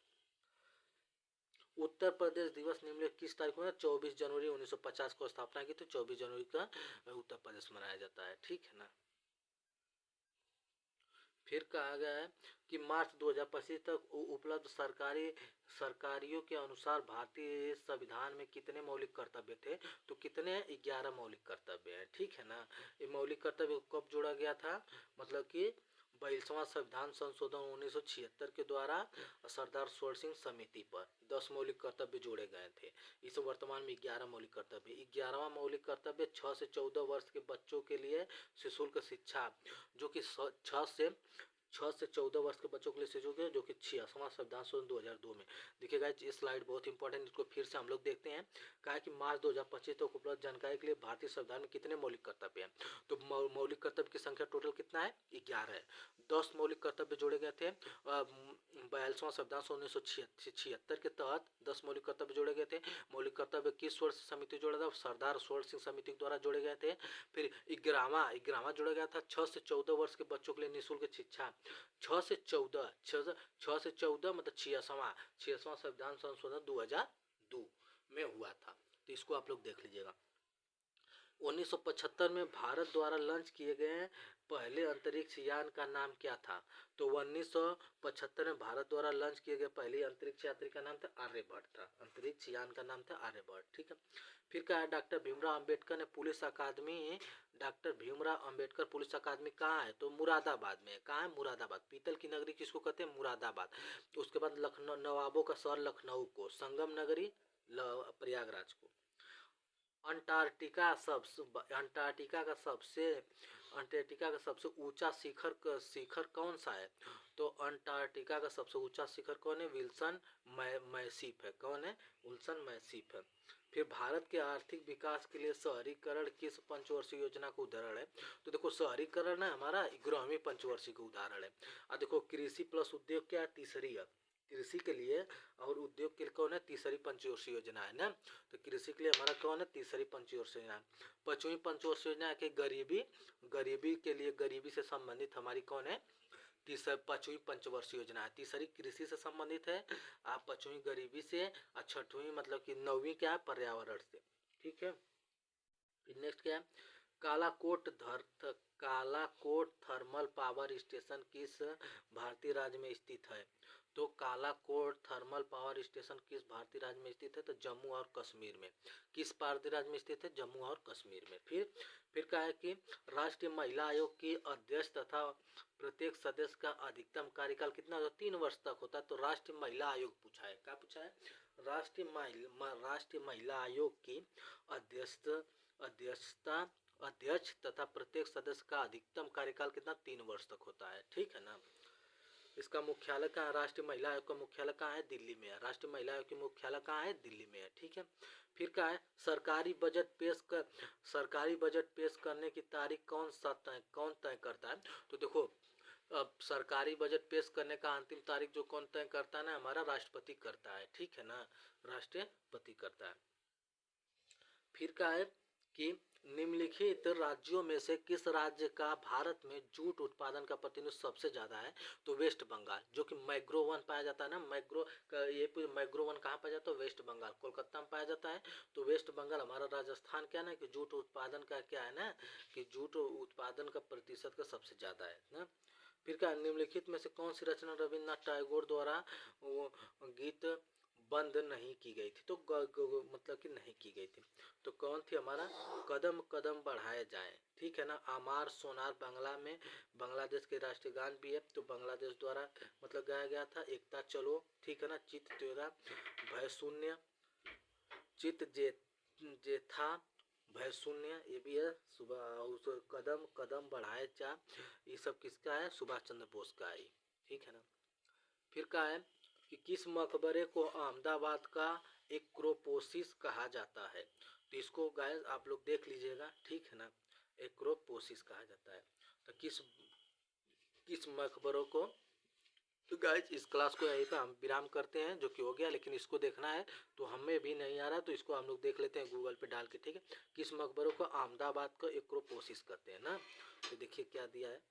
Speaker 1: उत्तर प्रदेश दिवस निम्नलिखित किस तारीख को? 24 जनवरी 1950 को स्थापना की, तो 24 जनवरी का उत्तर प्रदेश मनाया जाता है, ठीक है ना। फिर कहा गया है कि मार्च 2025 तक उपलब्ध सरकारियों के अनुसार भारतीय संविधान में कितने मौलिक कर्तव्य थे? तो कितने? 11 मौलिक कर्तव्य है, ठीक है ना। ये मौलिक कर्तव्य कब जोड़ा गया था? मतलब कि 22वां संविधान संशोधन 1976 के द्वारा सरदार स्वर्ण सिंह समिति पर 10 मौलिक कर्तव्य जोड़े गए थे। इस वर्तमान में 11 मौलिक कर्तव्य। 11वां मौलिक कर्तव्य 6 से 14 वर्ष के बच्चों के लिए निःशुल्क शिक्षा, जो कि 6 से 14 वर्ष के बच्चों के लिए शिशु के, जो कि 86वां संविधान संशोधन 2002 में। देखिएगा ये स्लाइड बहुत इंपॉर्टेंट, इसको फिर से हम लोग देखते हैं। कहा कि मार्च 2025 तक उपलब्ध जानकारी के लिए भारतीय संविधान में कितने मौलिक कर्तव्य हैं? तो मौलिक कर्तव्य की संख्या टोटल कितना है? 11 है। 10 मौलिक कर्तव्य जोड़े गए थे 42वां संविधान 1976 के तहत 10 मौलिक कर्तव्य जोड़े गए थे। मौलिक कर्तव्य किस वर्ष समिति जोड़ा था? सरदार स्वर्ण सिंह समिति द्वारा जोड़े गए थे। फिर 11वां जोड़ा गया था 6 से 14 वर्ष के बच्चों के लिए निःशुल्क शिक्षा। 6 से 14 मतलब 66वां संविधान संशोधन 2002 में हुआ था। तो इसको आप लोग देख लीजिएगा। 1975 में भारत द्वारा लॉन्च किए गए पहले अंतरिक्ष यान का नाम क्या था? तो 1975 में भारत द्वारा लॉन्च किए गए पहले अंतरिक्ष यात्री का नाम था आर्यभट्ट था। अंतरिक्ष यान का नाम था आर्यभट्ट। ठीक है। फिर क्या है, डॉक्टर भीमराव अंबेडकर ने पुलिस अकादमी, डॉक्टर भीमराव अंबेडकर पुलिस अकादमी कहाँ है? तो मुरादाबाद में है। कहाँ है? मुरादाबाद। पीतल की नगरी किसको कहते हैं? मुरादाबाद। उसके बाद लखनऊ, नवाबों का शहर लखनऊ को, संगम नगरी प्रयागराज को। अंटार्कटिका का सबसे ऊंचा शिखर कौन सा है? तो अंटार्कटिका का सबसे ऊंचा शिखर कौन है? विल्सन मैसीफ है। कौन है? विल्सन मैसीफ है। फिर भारत के आर्थिक विकास के लिए शहरीकरण किस पंचवर्षीय योजना का उदाहरण है? तो देखो शहरीकरण है हमारा 11वीं पंचवर्षीय का उदाहरण है। और देखो कृषि प्लस उद्योग क्या है? तीसरी है। कृषि के लिए और उद्योग के लिए कौन है? तीसरी पंचवर्षीय योजना है ना। तो कृषि के लिए हमारा कौन है? तीसरी पंचवर्षीय योजना। 5वीं पंचवर्षीय योजना है कि गरीबी के लिए, गरीबी से संबंधित हमारी कौन है? 5वीं पंचवर्षीय योजना है। तीसरी कृषि से संबंधित है, आप 5वीं गरीबी से, और 6वीं मतलब कि 9वीं क्या है? पर्यावरण से। ठीक है। फिर नेक्स्ट क्या है? कालाकोट थर्मल पावर स्टेशन किस भारतीय राज्य में स्थित है? तो कालाकोट थर्मल पावर स्टेशन किस भारतीय राज्य में स्थित है? तो जम्मू और कश्मीर में। किस भारतीय राज्य में स्थित है? जम्मू और कश्मीर में। फिर क्या है कि राष्ट्रीय महिला आयोग की अध्यक्ष तथा प्रत्येक सदस्य का अधिकतम कार्यकाल कितना होता है? 3 वर्ष तक होता है। तो राष्ट्रीय महिला आयोग पूछा है। क्या पूछा है? राष्ट्रीय महिला आयोग की अध्यक्ष तथा प्रत्येक सदस्य का अधिकतम कार्यकाल कितना? 3 वर्ष तक होता है। ठीक है ना। इसका मुख्यालय कहाँ है? राष्ट्रीय महिला आयोग का मुख्यालय कहाँ है? दिल्ली में है। राष्ट्रीय महिला आयोग की मुख्यालय कहाँ है? दिल्ली में है। ठीक है। फिर क्या है? सरकारी बजट पेश करने की तारीख कौन तय करता है? तो देखो अब सरकारी बजट पेश करने का अंतिम तारीख जो कौन तय करता है ना? हमारा राष्ट्रपति करता है। ठीक है ना। राष्ट्रपति करता है। फिर क्या है कि निम्नलिखित राज्यों में से किस राज्य का भारत में जूट उत्पादन का प्रतिशत सबसे ज्यादा है? तो वेस्ट बंगाल, जो कि मैग्रो 1 पाया जाता है ना। मैग्रो 1 कहाँ पाया जाता है? वेस्ट बंगाल, कोलकाता में पाया जाता है। तो वेस्ट बंगाल हमारा राजस्थान क्या ना कि जूट उत्पादन का क्या है ना कि जूट उत्पादन का प्रतिशत का सबसे ज्यादा है ना। फिर क्या, निम्नलिखित में से कौन सी रचना रविन्द्रनाथ टैगोर द्वारा गीत बंद नहीं की गई थी? तो मतलब कि नहीं की गई थी। तो कौन थी हमारा? कदम कदम बढ़ाए जाए। ठीक है ना। आमार सोनार बांग्लादेश के राष्ट्रीय गान भी है। तो बांग्लादेश द्वारा मतलब गाया गया था। एकता चलो। ठीक है ना। चित तेरा भय शून्य, चित जे था भय शून्य, ये भी है। सुबह कदम कदम बढ़ाए जा, ये सब किसका है? सुभाष चंद्र बोस का है। ठीक है ना। फिर क्या है कि किस मकबरे को अहमदाबाद का एक्रोपोसिस कहा जाता है? तो इसको गाइस आप लोग देख लीजिएगा। ठीक है ना। एक्रोपोसिस कहा जाता है। तो किस मकबरों को। तो गाइस इस क्लास को यहीं पे हम विराम करते हैं, जो कि हो गया। लेकिन इसको देखना है तो हमें भी नहीं आ रहा, तो इसको हम लोग देख लेते हैं गूगल पे डाल के। ठीक है। किस मकबरों को अहमदाबाद को एक्रोपोसिस कहते हैं ना। तो देखिए क्या दिया है।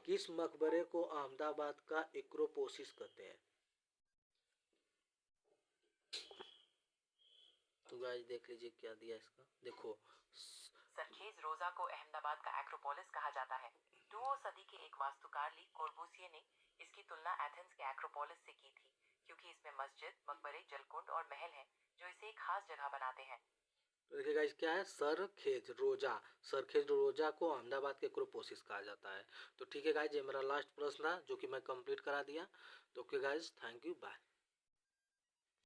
Speaker 1: किस मकबरे को अहमदाबाद का एक्रोपोसिस कहते हैं? तो गाइस देख लीजिए क्या दिया इसका। देखो
Speaker 2: सरखेज रोजा को अहमदाबाद का एक्रोपोलिस कहा जाता है। 2वीं सदी के एक वास्तुकार ली कोर्बूसिए ने इसकी तुलना एथेंस के एक्रोपोलिस से की थी, क्योंकि इसमें मस्जिद, मकबरे, जलकुंड और महल हैं, जो इसे एक खास जगह बनाते हैं।
Speaker 1: तो देखिए गाइस क्या है? सरखेज रोजा को अहमदाबाद के एक्रोपोसिस कहा जाता है। तो ठीक है गाइस, ये मेरा लास्ट प्रश्न था जो कि मैं कंप्लीट करा दिया। तो okay guys, thank you, bye.